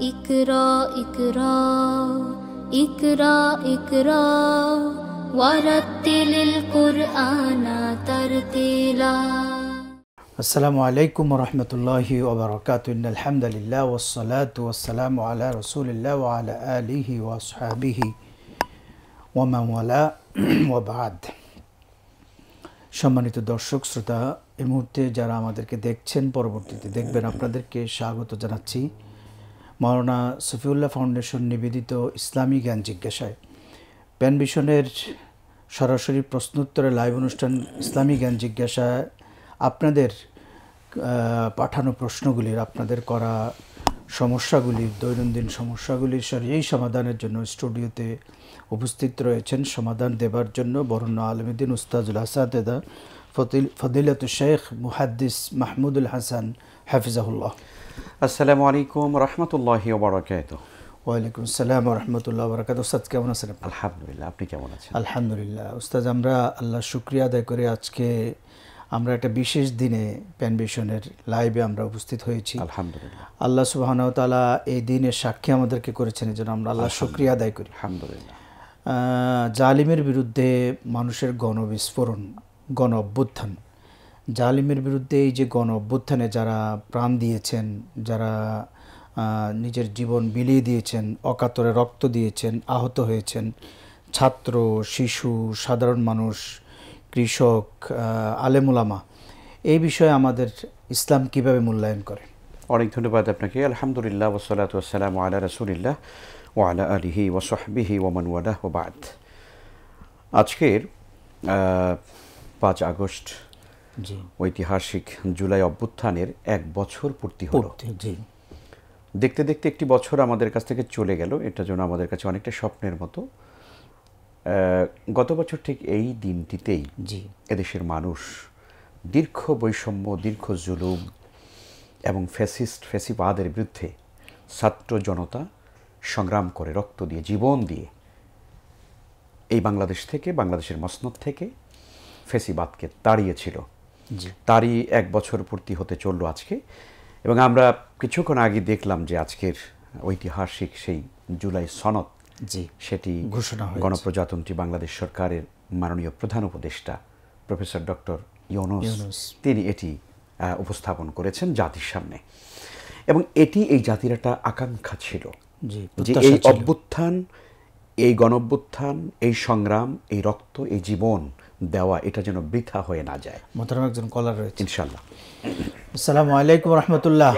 ইকরা ইকরা ইকরা ইকরা ওয়ারাত্তিলিল কুরআনা তারতিলা। আসসালামু আলাইকুম ওয়া রাহমাতুল্লাহি ওয়া বারাকাতুহু। ইন্নাল হামদালিল্লাহ ওয়াস সালাতু ওয়াস সালামু আলা রাসূলিল্লাহ ওয়া আলা আলিহি ওয়া আসহাবিহি ওয়া মান ওয়ালা ওয়া বা'দ। সম্মানিত দর্শক শ্রোতা, এই মুহূর্তে যারা আমাদেরকে দেখছেন, পরবর্তীতে দেখবেন, আপনাদেরকে স্বাগত জানাচ্ছি মাওলানা সফিউল্লাহ ফাউন্ডেশন নিবেদিত ইসলামী জ্ঞান জিজ্ঞাসায়। প্যান ভিশনের সরাসরি প্রশ্নোত্তরে লাইভ অনুষ্ঠান ইসলামী জ্ঞান জিজ্ঞাসায় আপনাদের পাঠানো প্রশ্নগুলির, আপনাদের করা সমস্যাগুলির, দৈনন্দিন সমস্যাগুলির এই সমাধানের জন্য স্টুডিওতে উপস্থিত রয়েছেন সমাধান দেবার জন্য বরেণ্য আলেমদ্দিন উস্তাজুল আসাতেদা ফদিলাতুল শেখ মুহাদ্দিস মাহমুদুল হাসান হাফিজাহুল্লাহ। আসসালামু আলাইকুম রহমতুল্লাহি ওয়া বারাকাতুহু। ওয়ালাইকুম আসসালাম ওয়া রাহমাতুল্লাহি ওয়া বারাকাতুহু। উস্তাদ কেমন আছেন? আলহামদুলিল্লাহ, আপনি কেমন আছেন? আলহামদুলিল্লাহ। উস্তাদ, আমরা আল্লাহ শুকরিয়া আদায় করে আজকে আমরা একটা বিশেষ দিনে প্যান ভিশনের লাইভে আমরা উপস্থিত হয়েছি। আলহামদুলিল্লাহ, আল্লাহ সুবহানাহু ওয়া তাআলা এই দিনের সাক্ষী আমাদেরকে করেছেন, এজন্য আমরা আল্লাহ শুকরিয়া আদায় করি। আলহামদুলিল্লাহ। জালিমের বিরুদ্ধে মানুষের গণবিস্ফোরণ, গণ অভ্যুত্থান, জালিমের বিরুদ্ধে এই যে গণ অভ্যুত্থানে যারা প্রাণ দিয়েছেন, যারা নিজের জীবন বিলিয়ে দিয়েছেন, অকাতরে রক্ত দিয়েছেন, আহত হয়েছেন, ছাত্র, শিশু, সাধারণ মানুষ, কৃষক, আলেমুলামা, এই বিষয়ে আমাদের ইসলাম কিভাবে মূল্যায়ন করে? অনেক ধন্যবাদ আপনাকে। আলহামদুলিল্লাহ ওয়াসসালাতু ওয়াসসালামু আলা রাসূলিল্লাহ ওয়া আলা আলিহি ওয়া সাহবিহি ওয়া মান ওয়ালাহ ওয়া বা'দ। আজকের 5 আগস্ট ঐতিহাসিক জুলাই অভ্যুত্থানের 1 বছর পূর্তি হলো। দেখতে দেখতে একটি বছর আমাদের কাছ থেকে চলে গেল। এটা যেন আমাদের কাছে অনেকটা স্বপ্নের মতো। গত বছর ঠিক এই দিনটিতেই এদেশের মানুষ দীর্ঘ বৈষম্য, দীর্ঘ জুলুম এবং ফ্যাসিবাদের বিরুদ্ধে ছাত্র জনতা সংগ্রাম করে, রক্ত দিয়ে, জীবন দিয়ে এই বাংলাদেশ থেকে, বাংলাদেশের মসনদ থেকে ফ্যাসিবাদকে তাড়িয়েছিল। তারই 1 বছর পূর্তি হতে চলল আজকে। এবং আমরা কিছুক্ষণ আগে দেখলাম যে আজকের ঐতিহাসিক সেই জুলাই সনদ, সেটি ঘোষণা হয়েছে। গণপ্রজাতন্ত্রী বাংলাদেশ সরকারের মাননীয় প্রধান উপদেষ্টা প্রফেসর ডক্টর ইউনূস তিনি এটি উপস্থাপন করেছেন জাতির সামনে। এবং এটি এই জাতির একটা আকাঙ্ক্ষা ছিল যে এই অভ্যুত্থান, এই গণঅভ্যুত্থান, এই সংগ্রাম, এই রক্ত, এই জীবন দেওয়া, এটা যেন বৃথা হয়ে না যায়। মোহতারাম একজন কলার রয়েছে, ইনশাআল্লাহ। আসসালামু আলাইকুম রাহমাতুল্লাহ।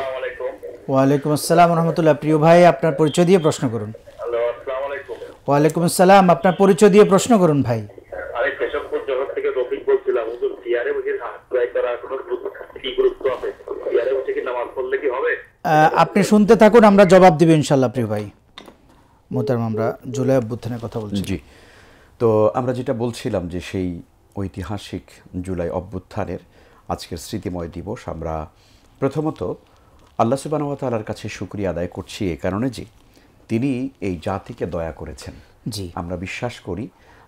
ওয়ালাইকুম আসসালাম রাহমাতুল্লাহ। প্রিয় ভাই, আপনার পরিচয় দিয়ে প্রশ্ন করুন। হ্যালো, আসসালামু আলাইকুম। ওয়ালাইকুম আসসালাম, আপনার পরিচয় দিয়ে প্রশ্ন করুন ভাই। আমি কেশবপুর জগৎ থেকে রফিক বলছিলাম। হুজুর, সিয়ারে বসে হাত করার কোনো কি গুরুত্ব আছে? সিয়ারে বসে কি নামাজ পড়লে কি হবে? আপনি শুনতে থাকুন, আমরা জবাব দিব ইনশাআল্লাহ। প্রিয় ভাই মোহতারাম, আমরা জুলাই অভ্যুত্থানের কথা বলছি। জি, তো আমরা যেটা বলছিলাম যে সেই ঐতিহাসিক জুলাই অভ্যুত্থানের আজকের স্মৃতিময় দিবস, আমরা প্রথমত আল্লাহ সুবহানাহু ওয়া তাআলার কাছে শুকরিয়া আদায় করছি এই কারণে যে তিনি এই জাতিকে দয়া করেছেন। জি, আমরা বিশ্বাস করি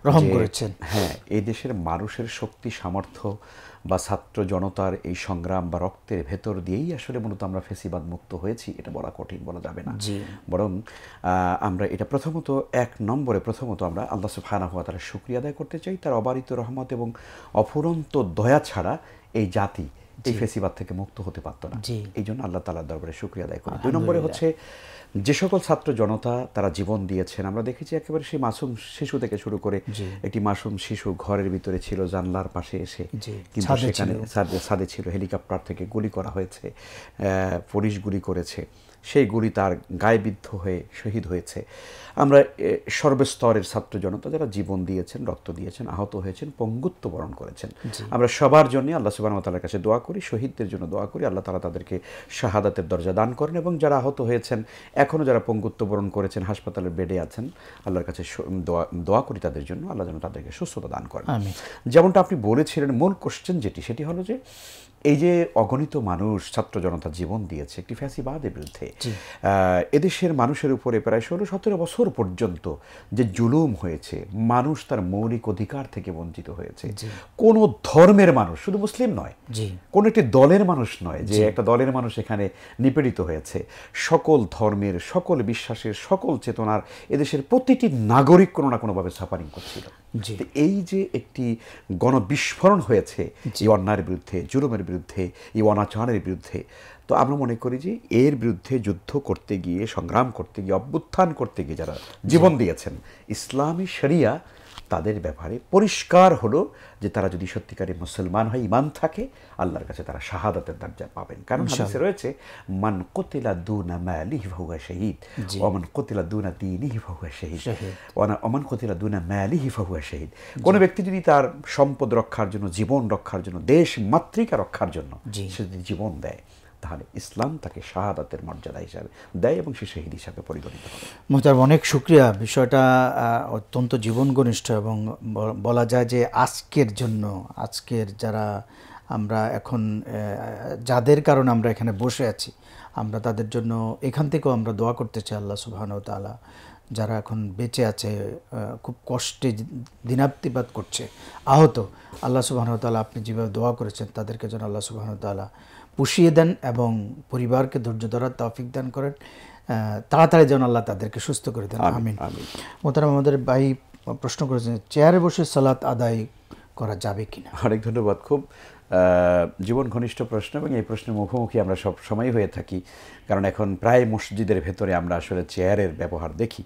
রহম করেছেন। হ্যাঁ, এই দেশের মানুষের শক্তি, সামর্থ্য বা ছাত্র জনতার এই সংগ্রাম বা রক্তের ভেতর দিয়েই আসলে মূলত আমরা ফ্যাসিবাদ মুক্ত হয়েছি, এটা বলা কঠিন, বলা যাবে না। বরং আমরা এটা প্রথমত আমরা আল্লাহ সুবহানাহু ওয়া তাআলার শুকরিয়া আদায় করতে চাই। তার অবারিত রহমত এবং অফুরন্ত দয়া ছাড়া এই জাতি এই ফ্যাসিবাদ থেকে মুক্ত হতে পারত না। এই জন্য আল্লাহ তাআলার দরবারে শুকরিয়া আদায় করি। 2 নম্বরে হচ্ছে যে সকল ছাত্র জনতা তারা জীবন দিয়েছেন। আমরা দেখেছি একেবারে সেই মাসুম শিশু থেকে শুরু করে একটি মাসুম শিশু ঘরের ভিতরে ছিল, জানলার পাশে এসে, কিন্তু সেখানে ছাদে ছিল, হেলিকপ্টার থেকে গুলি করা হয়েছে, পুলিশ গুলি করেছে, সেই গুলি তার গায়ে বিদ্ধ হয়ে শহীদ হয়েছে। আমরা সর্বস্তরের ছাত্র জনতা যারা জীবন দিয়েছেন, রক্ত দিয়েছেন, আহত হয়েছেন, পঙ্গুত্ব বরণ করেছেন, আমরা সবার জন্য আল্লাহ সুবহানাহু ওয়া তাআলার কাছে দোয়া করি, শহীদদের জন্য দোয়া করি, আল্লাহ তাআলা তাদেরকে শাহাদাতের দরজা দান করেন। এবং যারা আহত হয়েছেন, এখনও যারা পঙ্গুত্ব বরণ করেছেন, হাসপাতালের বেডে আছেন, আল্লাহর কাছে দোয়া করি তাদের জন্য, আল্লাহ যেন তাদেরকে সুস্থতা দান করেন। যেমনটা আপনি বলেছিলেন, মূল কোশ্চেন যেটি, সেটি হলো যে এই যে অগণিত মানুষ ছাত্র জনতা জীবন দিয়েছে একটি ফ্যাসিবাদের বিরুদ্ধে, এদেশের মানুষের উপরে প্রায় 16-17 বছর পর্যন্ত যে জুলুম হয়েছে, মানুষ তার মৌলিক অধিকার থেকে বঞ্চিত হয়েছে, কোন ধর্মের মানুষ, শুধু মুসলিম নয়, কোন একটি দলের মানুষ নয় যে একটা দলের মানুষ এখানে নিপীড়িত হয়েছে, সকল ধর্মের, সকল বিশ্বাসের, সকল চেতনার এদেশের প্রতিটি নাগরিক কোনো না কোনোভাবে সাফারিং করছিল। এই যে একটি গণবিস্ফোরণ হয়েছে এই অন্যায়ের বিরুদ্ধে, জুলুমের বিরুদ্ধে, এই অনাচারের বিরুদ্ধে, তো আমরা মনে করি যে এর বিরুদ্ধে যুদ্ধ করতে গিয়ে, সংগ্রাম করতে গিয়ে, অভ্যুত্থান করতে গিয়ে যারা জীবন দিয়েছেন, ইসলামী শরিয়া তাদের ব্যাপারে পরিষ্কার হলো যে তারা যদি সত্যিকারে মুসলমান হয়, ঈমান থাকে, আল্লাহর কাছে তারা শাহাদাতের দরজা পাবেন। কারণ হাদিসে রয়েছে মান কুতিলা দুনা মালিহি ফাহুয়া শাহীদ ওয়া মান কুতিলা দুনা দীনিহি ফাহুয়া শাহীদ ওয়া মান কুতিলা দুনা মালিহি ফাহুয়া শাহীদ। কোন ব্যক্তি যদি তার সম্পদ রক্ষার জন্য, জীবন রক্ষার জন্য, দেশ মাতৃকা রক্ষার জন্য সে যদি জীবন দেয়, তাহলে ইসলাম তাকে শাহাদাতের মর্যাদা হিসাবে দেয় এবং সে শহীদ হিসাবে পরিগণিত হবে। মোহতারাম, অনেক শুকরিয়া। বিষয়টা অত্যন্ত জীবন ঘনিষ্ঠ এবং বলা যায় যে আজকের যারা আমরা এখন যাদের কারণে আমরা এখানে বসে আছি, আমরা তাদের জন্য এখান থেকেও আমরা দোয়া করতে চাই আল্লাহ সুবহানাহু ওয়া তাআলা, যারা এখন বেঁচে আছে, খুব কষ্টে দিনাতিপাত করছে, আহত, আল্লাহ সুবহানাহু ওয়া তাআলা আপনি যেভাবে দোয়া করেছেন তাদেরকে যেন আল্লাহ সুবহানাহু ওয়া তাআলা পুষিয়ে দেন এবং পরিবারকে ধৈর্য ধরার তৌফিক দান করেন, তাড়াতাড়ি যেন আল্লাহ তাদেরকে সুস্থ করে দেন। আমিন। মোহতারাম, আমাদের ভাই প্রশ্ন করেছেন চেয়ারে বসে সালাত আদায় করা যাবে কিনা? অনেক ধন্যবাদ। খুব জীবন ঘনিষ্ঠ প্রশ্ন এবং এই প্রশ্নের মুখোমুখি আমরা সব সময় হয়ে থাকি, কারণ এখন প্রায় মসজিদের ভেতরে আমরা আসলে চেয়ারের ব্যবহার দেখি।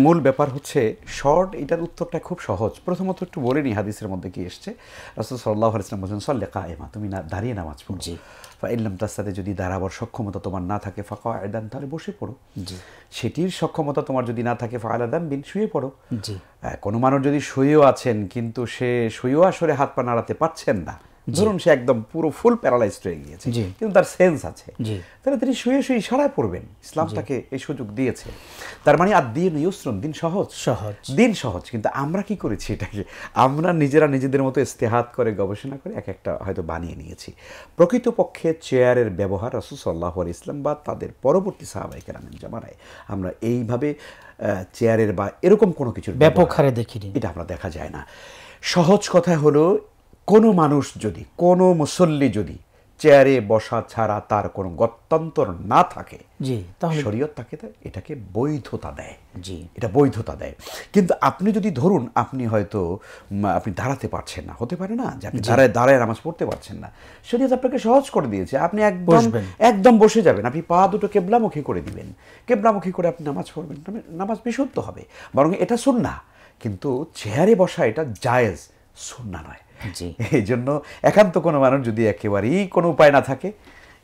মূল ব্যাপার হচ্ছে শর্ট, এটার উত্তরটা খুব সহজ। প্রথমত একটু বলে নিই হাদিসের মধ্যে কি এসছে। রাসূল সাল্লাল্লাহু আলাইহি ওয়াসাল্লাম বলেছেন সল্লি কায়েমা, তুমি দাঁড়িয়ে নামাজ পড়ো। ফাইল্লাম তাস্তাতি, যদি দাঁড়াবার সক্ষমতা তোমার না থাকে, ফাকায়দান, তাহলে বসে পড়ো। সেটির সক্ষমতা তোমার যদি না থাকে, ফাআলা দামবিন, শুয়ে পড়ো। কোনো মানুষ যদি শুয়েও আছেন কিন্তু সে শুয়েও আসলে হাত পা নাড়াতে পারছেন না, ধরুন সে একদম পুরো ফুল প্যারালাইজড হয়ে গিয়েছে কিন্তু তার সেন্স আছে, তাহলে তিনি শুয়ে শুয়ে ইশারায় পড়বেন। ইসলাম তাকে এই সুযোগ দিয়েছে। তার মানে আদ-দীন ইউসরুন, দিন সহজ, দিন সহজ। কিন্তু আমরা কি করেছি এটাকে? আমরা নিজেরা নিজেদের মতো ইস্তেহাদ করে, গবেষণা করে এক একটা হয়তো বানিয়ে নিয়েছি। প্রকৃতপক্ষে চেয়ারের ব্যবহার রাসূল সাল্লাল্লাহু আলাইহি ওয়াসাল্লাম বা তাদের পরবর্তী সাহাবায়ে কেরামের জামানায় আমরা এইভাবে চেয়ারের বা এরকম কোনো কিছুর ব্যাপক হারে দেখিনি, এটা আমরা দেখা যায় না। সহজ কথা হলো, কোনো মানুষ যদি, কোনো মুসল্লি যদি চেয়ারে বসা ছাড়া তার কোনো গত্যন্তর না থাকে, তাহলে শরীয়ত তাকে এটাকে বৈধতা দেয়। এটা বৈধতা দেয়। কিন্তু আপনি যদি ধরুন আপনি হয়তো আপনি দাঁড়াতে পারছেন না, হতে পারে না যে আপনি দাঁড়ায় নামাজ পড়তে পারছেন না, শরীয়ত আপনাকে সহজ করে দিয়েছে, আপনি একদম বসে যাবেন, আপনি পা দুটো কেবলামুখী করে দিবেন, কেবলামুখী করে আপনি নামাজ পড়বেন, নামাজ বিশুদ্ধ হবে। বরং এটা সুন্নাহ, কিন্তু চেয়ারে বসা এটা জায়েজ, সুন্নাহ নয়। এই জন্য একান্ত কোনো মানুষ যদি একেবারেই কোনো উপায় না থাকে,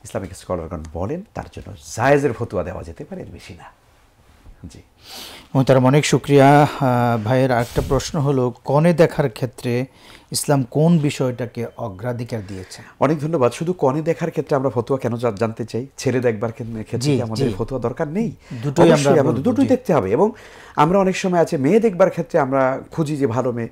ইসলামিক স্কলারগণ বলেন তার জন্য জায়েজের ফতোয়া দেওয়া যেতে পারে, বেশি না। জি মোহতারাম, অনেক শুকরিয়া। ভাইয়ের আরেকটা প্রশ্ন হলো, কনে দেখার ক্ষেত্রে ইসলাম কোন বিষয়টাকে অগ্রাধিকার দিয়েছে? অনেক ধন্যবাদ। শুধু কনে দেখার ক্ষেত্রে আমরা ফতোয়া কেন জানতে চাই? ছেলে দেখবার ক্ষেত্রে আমাদের ফতোয়া দরকার নেই, দুটোই দেখতে হবে। এবং আমরা অনেক সময় আছে মেয়ে দেখবার ক্ষেত্রে আমরা খুঁজি যে ভালো মেয়ে,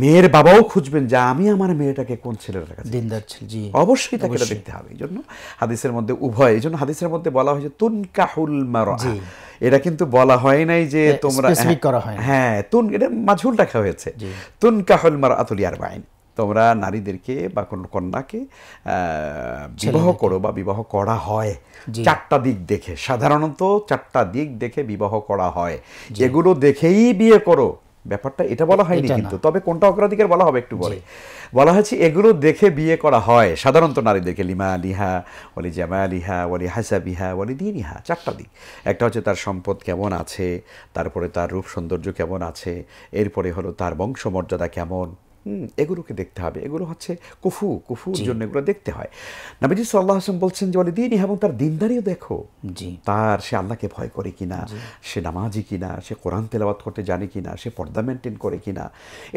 মেয়ের বাবাও খুঁজবেন যে আমি আমার মেয়েটাকে কোন ছেলের কাছে দিনদার ছেলে, অবশ্যই তাকে এটা দেখতে হবে। এই জন্য হাদিসের মধ্যে উভয়, এই জন্য হাদিসের মধ্যে বলা হয়েছে তুনকাহুল মারআ, এটা কিন্তু বলা হয় নাই যে তোমরা, হ্যাঁ এটা মাজহুল রাখা হয়েছে, তুনকাহুল মারআতু লিআরবাইন, তোমরা নারীদেরকে বা কোন কন্যাকে বিবাহ করো বা বিবাহ করা হয় চারটা দিক দেখে। সাধারণত চারটা দিক দেখে বিবাহ করা হয়, এগুলো দেখেই বিয়ে করো, ব্যাপারটা এটা বলা হয়নি কিন্তু। তবে কোনটা অগ্রাধিকার বলা হবে একটু পরে। বলা হয়েছে এগুলো দেখে বিয়ে করা হয় সাধারণত নারীদেরকে, লিমা লিহা ওয়ালি জামালিহা ওয়ালি হাসাবিহা ওয়ালি দীনিহা, চারটা দিক। একটা হচ্ছে তার সম্পদ কেমন আছে, তারপরে তার রূপ সৌন্দর্য কেমন আছে, এরপরে হলো তার বংশমর্যাদা কেমন, এগুলোকে দেখতে হবে। এগুলো হচ্ছে কুফুর জন্য এগুলো দেখতে হয়। নবীজি সাল্লাল্লাহু আলাইহি ওয়াসাল্লাম বলছেন যে ওয়ালি দীনিহা, এবং তার দিনদারিও দেখো, তার সে আল্লাহকে ভয় করে কিনা, সে নামাজি কিনা, সে কোরআন তেলাওয়াত করতে জানে কিনা, সে পর্দা মেনটেন করে কিনা।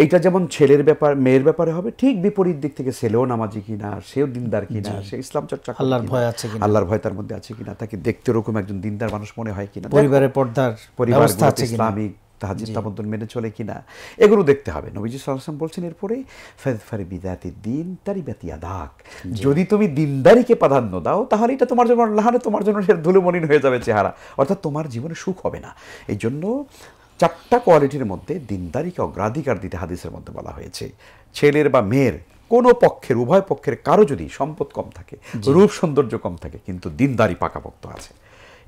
এইটা যেমন ছেলের ব্যাপার, মেয়ের ব্যাপারে হবে, ঠিক বিপরীত দিক থেকে ছেলেও নামাজি কিনা, সেও দিনদার কিনা, সে ইসলাম চর্চা করে, আল্লাহর ভয় তার মধ্যে আছে কিনা, তাকে দেখতে ওরকম একজন দিনদার মানুষ মনে হয় কিনা, পরিবারের পর্দার ব্যবস্থা আছে কিনা, ইসলামিক তাহাজ্জুদ তামাদ্দুন মেনে চলে কিনা, এগুলো দেখতে হবে। নবীজি সাল্লাল্লাহু আলাইহি ওয়াসাল্লাম বলছেন এরপরে ফাযফারি বিযাতিদ দ্বীন তারিবাত ইয়াদাক, যদি তুমি দিনদারিকে প্রাধান্য দাও তাহলে এটা তোমার জন্য লাহানে, তোমার জন্য ধুলোমলিন হয়ে যাবে চেহারা, অর্থাৎ তোমার জীবনে সুখ হবে না। এই জন্য 4টা কোয়ালিটির মধ্যে দিনদারিকে অগ্রাধিকার দিতে হাদিসের মধ্যে বলা হয়েছে। ছেলের বা মেয়ের কোনো পক্ষের, উভয় পক্ষের কারো যদি সম্পদ কম থাকে, রূপ সৌন্দর্য কম থাকে, কিন্তু দিনদারি পাকাপোক্ত আছে,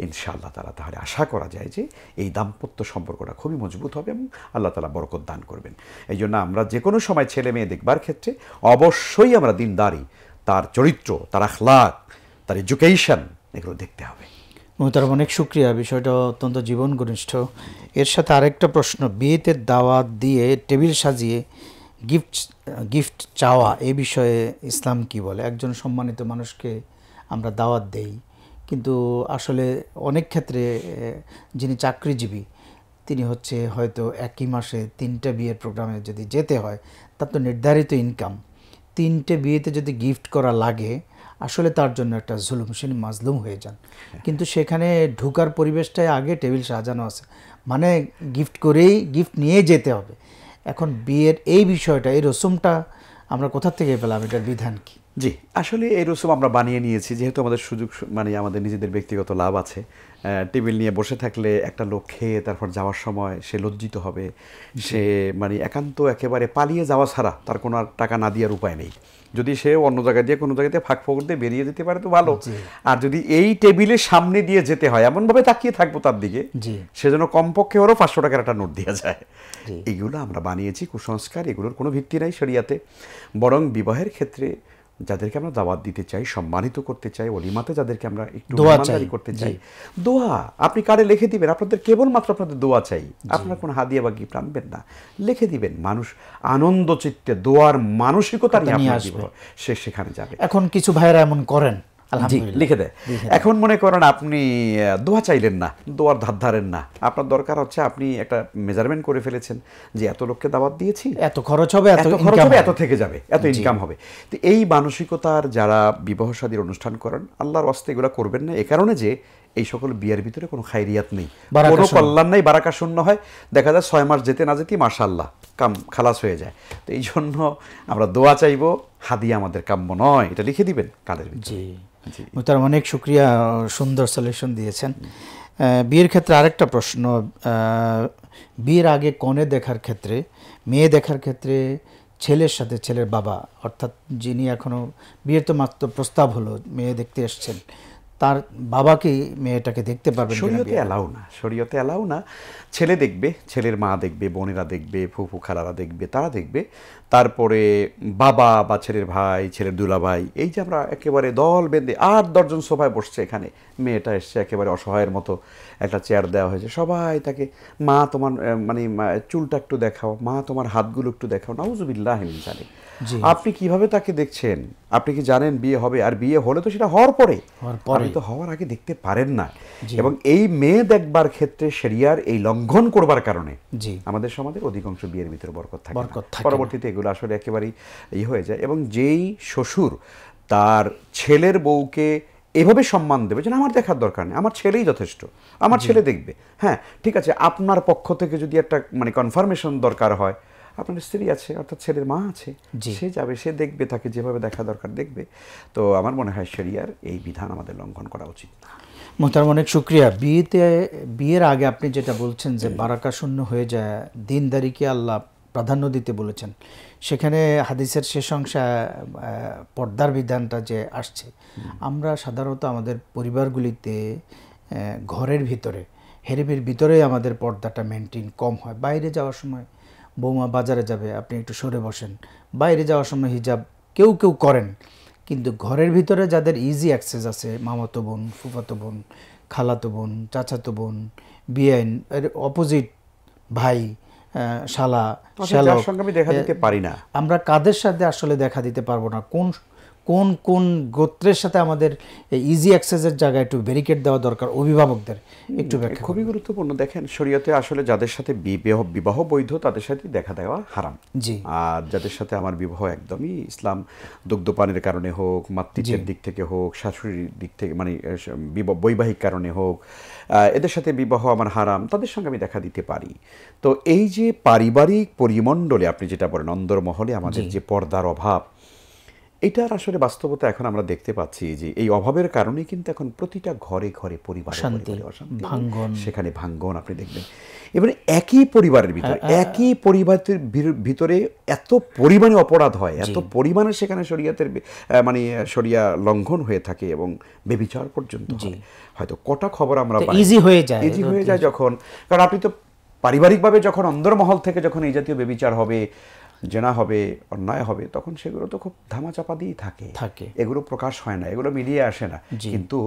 ইনশাআল্লাহ তাআলা তাহলে আশা করা যায় যে এই দাম্পত্য সম্পর্কটা খুবই মজবুত হবে এবং আল্লাহ তাআলা বরকত দান করবেন। এই জন্য আমরা যে কোনো সময় ছেলে মেয়ে দেখবার ক্ষেত্রে অবশ্যই আমরা দিনদারি, তার চরিত্র, তার আখলাক, তার এডুকেশন, এগুলো দেখতে হবে। মোহতারাম, অনেক শুকরিয়া, বিষয়টা অত্যন্ত জীবন ঘনিষ্ঠ। এর সাথে আরেকটা প্রশ্ন, বিয়েতে দাওয়াত দিয়ে টেবিল সাজিয়ে গিফট চাওয়া, এ বিষয়ে ইসলাম কি বলে? একজন সম্মানিত মানুষকে আমরা দাওয়াত দেই, কিন্তু আসলে অনেক ক্ষেত্রে যিনি চাকরিজীবী তিনি হয়তো একই মাসে 3টা বিয়ের প্রোগ্রামে যদি যেতে হয়, তার তো নির্ধারিত ইনকাম, 3টে বিয়েতে যদি গিফট করা লাগে, আসলে তার জন্য একটা জুলুম, সে মাজলুম হয়ে যান। কিন্তু সেখানে ঢুকার পরিবেশটাই আগে টেবিল সাজানো আছে, মানে গিফট নিয়ে যেতে হবে। এখন বিয়ের এই বিষয়টা, এই রসুমটা আমরা কোথা থেকে পেলাম, এটার বিধান কি? জি, আসলে এই রসুম আমরা বানিয়ে নিয়েছি যেহেতু আমাদের সুযোগ, মানে আমাদের নিজেদের ব্যক্তিগত লাভ আছে। টেবিল নিয়ে বসে থাকলে একটা লোক খেয়ে তারপর যাওয়ার সময় সে লজ্জিত হবে, সে মানে একান্ত একেবারে পালিয়ে যাওয়া ছাড়া তার কোনো আর টাকা না দেওয়ার উপায় নেই। যদি সে অন্য জায়গায় দিয়ে কোনো জায়গাতে ফাঁক ফোকর দিয়ে বেরিয়ে যেতে পারে তো ভালো, আর যদি এই টেবিলের সামনে দিয়ে যেতে হয়, এমনভাবে তাকিয়ে থাকবো তার দিকে, সেজন্য কমপক্ষে ওরও 500 টাকার একটা নোট দেওয়া যায়। এইগুলো আমরা বানিয়েছি কুসংস্কার, এগুলোর কোনো ভিত্তি নাই শরিয়াতে। বরং বিবাহের ক্ষেত্রে যাদেরকে আমরা দাওয়াত দিতে চাই, সম্মানিত করতে চাই, ওলিমাতে যাদেরকে আমরা একটু মেহমানদারি করতে চাই, দোয়া আপনি কার্ডে লিখে দিবেন, আপনাদের কেবলমাত্র আপনাদের দোয়া চাই, আপনার কোনো হাদিয়া বা গিফট আনবেন না, লিখে দিবেন। মানুষ আনন্দ চিত্তে দোয়ার মানসিকতা নিয়ে আপনার জীবন সে সেখানে যাবে। এখন কিছু ভাইরা এমন করেন, লিখে দেয়। এখন মনে করেন আপনি দোয়া চাইলেন না, দোয়ার ধার ধারেন না, আপনার দরকার হচ্ছে আপনি একটা মেজারমেন্ট করে ফেলেছেন যে এত লোককে দাওয়াত দিয়েছি, এত খরচ হবে, এত থেকে যাবে, এত ইনকাম হবে। তো এই মানসিকতার যারা বিবাহ শাদীর অনুষ্ঠান করেন, আল্লাহর ওয়াস্তে এগুলো করবেন না। এই কারণে যে এই সকল বিয়ের ভিতরে কোনো খায়রিয়াত নেই, কোনো কল্যাণ নেই, বারাকা শূন্য হয়। দেখা যায় 6 মাস যেতে না যেতেই মাশাআল্লাহ কাম খালাস হয়ে যায়। তো এই জন্য আমরা দোয়া চাইবো, হাদিয়া আমাদের কাম্য নয়, এটা লিখে দিবেন কালের ভিতরে। তার অনেক শুকরিয়া, সুন্দর সলিউশন দিয়েছেন। বিয়ের ক্ষেত্রে আরেকটা প্রশ্ন, বিয়ের আগে কনে দেখার ক্ষেত্রে, মেয়ে দেখার ক্ষেত্রে ছেলের সাথে ছেলের বাবা, অর্থাৎ যিনি এখনও বিয়ের তো মাত্র প্রস্তাব হলো, মেয়ে দেখতে এসছেন, তার বাবাকে মেয়েটাকে দেখতে পারবেন? শরীয়তে এলাও না। ছেলে দেখবে, ছেলের মা দেখবে, বোনেরা দেখবে, ফুফু খালারা দেখবে, তারা দেখবে। তারপরে বাবা বা ছেলের ভাই, ছেলের দুলাভাই, এই যে আমরা একেবারে দল বেঁধে 8-10 জন সোফায় বসছে, এখানে মেয়েটা এসছে একেবারে অসহায়ের মতো, একটা চেয়ার দেওয়া হয়েছে, সবাই তাকে মা তোমার মানে চুলটা একটু দেখাও, মা তোমার হাতগুলো একটু দেখাও, নাউজুবিল্লাহ মিন যালিক। আপনি কিভাবে তাকে দেখছেন? আপনি কি জানেন বিয়ে হবে? আর বিয়ে হলে তো সেটা হওয়ার পরে, আপনি তো হওয়ার আগে দেখতে পারেন না। এবং এই মেয়ে দেখবার ক্ষেত্রে শরিয়ার এই লঙ্ঘন করবার কারণে আমাদের সমাজের অধিকাংশ বিয়ের ভিতরে বরকত থাকে, পরবর্তীতে এগুলো আসলে একেবারেই হয়ে যায়। এবং যেই শ্বশুর তার ছেলের বউকে এভাবে সম্মান দেবে যে আমার দেখার দরকার নেই, আমার ছেলেই যথেষ্ট, আমার ছেলে দেখবে, হ্যাঁ ঠিক আছে, আপনার পক্ষ থেকে যদি একটা মানে কনফার্মেশন দরকার হয়, আপনার স্ত্রী আছে, অর্থাৎ ছেলের মা আছে, সে যাবে, সে দেখবে, তাকে যেভাবে দেখা দরকার দেখবে। তো আমার মনে হয় শরিয়ার এই বিধান আমাদের লঙ্ঘন করা উচিত না। মোহতারাম, অনেক শুকরিয়া। বিয়ের আগে আপনি যেটা বলছেন যে বারাকা শূন্য হয়ে যায়, দিনদারিকে আল্লাহ প্রাধান্য দিতে বলেছেন, সেখানে হাদিসের শেষ অংশে পর্দার বিধানটা যে আসছে, আমরা সাধারণত আমাদের পরিবারগুলিতে ঘরের ভিতরে হেরেমের ভিতরে আমাদের পর্দাটা মেনটেন কম হয়। বাইরে যাওয়ার সময় বৌমা বাজারে যাবে, আপনি একটু সরে বসেন, বাইরে যাওয়ার সময় হিজাব কেউ করেন, কিন্তু ঘরের ভিতরে যাদের ইজি অ্যাক্সেস আছে, মামাতো বোন, ফুফাতো বোন, খালাতো বোন, চাচাতো বোন, বিআইন, এর অপোজিট ভাই, শালা, সঙ্গে আমি দেখা দিতে পারি না, আমরা কাদের সাথে আসলে দেখা দিতে পারবো না, কোন কোন গোত্রের সাথে আমাদের ইজি অ্যাক্সেসের জায়গায় একটু ব্যারিকেড দেওয়া দরকার অভিভাবকদের, একটু ব্যাখ্যা খুবই গুরুত্বপূর্ণ। দেখেন, শরীয়তে আসলে যাদের সাথে বিবাহ বৈধ তাদের সাথে দেখা দেওয়া হারাম। জি। আর যাদের সাথে আমার বিবাহ একদমই ইসলাম দুগ্ধপানের কারণে হোক, মাতৃত্বের দিক থেকে হোক, শাশুড়ির দিক থেকে মানে বৈবাহিক কারণে হোক, এদের সাথে বিবাহ আমার হারাম, তাদের সঙ্গে আমি দেখা দিতে পারি। তো এই যে পারিবারিক পরিমণ্ডলে আপনি যেটা বলেন অন্দরমহলে আমাদের যে পর্দার অভাব, এটার আসলে বাস্তবতা এখন আমরা দেখতে পাচ্ছি যে এই অভাবের কারণে কিন্তু এখন প্রতিটা ঘরে ঘরে পরিবারে অশান্তি, সেখানে ভাঙ্গন আপনি দেখবেন। এবারে একই পরিবারের ভিতরে একই পরিবারের ভিতরে এত পরিমাণে অপরাধ হয়, এত পরিমাণে সেখানে শরিয়াতের মানে শরিয়া লঙ্ঘন হয়ে থাকে এবং ব্যভিচার পর্যন্ত হয়। হয়তো কটা খবর আমরা ইজি হয়ে যায় যখন, কারণ আপনি তো পারিবারিকভাবে যখন অন্দরমহল থেকে যখন এই জাতীয় ব্যভিচার হবে, জেনা হবে, অন্যায় হবে, তখন সেগুলো তো খুব ধামাচাপা দিয়েই থাকে, এগুলো প্রকাশ হয় না, এগুলো মিলিয়ে আসে না, কিন্তু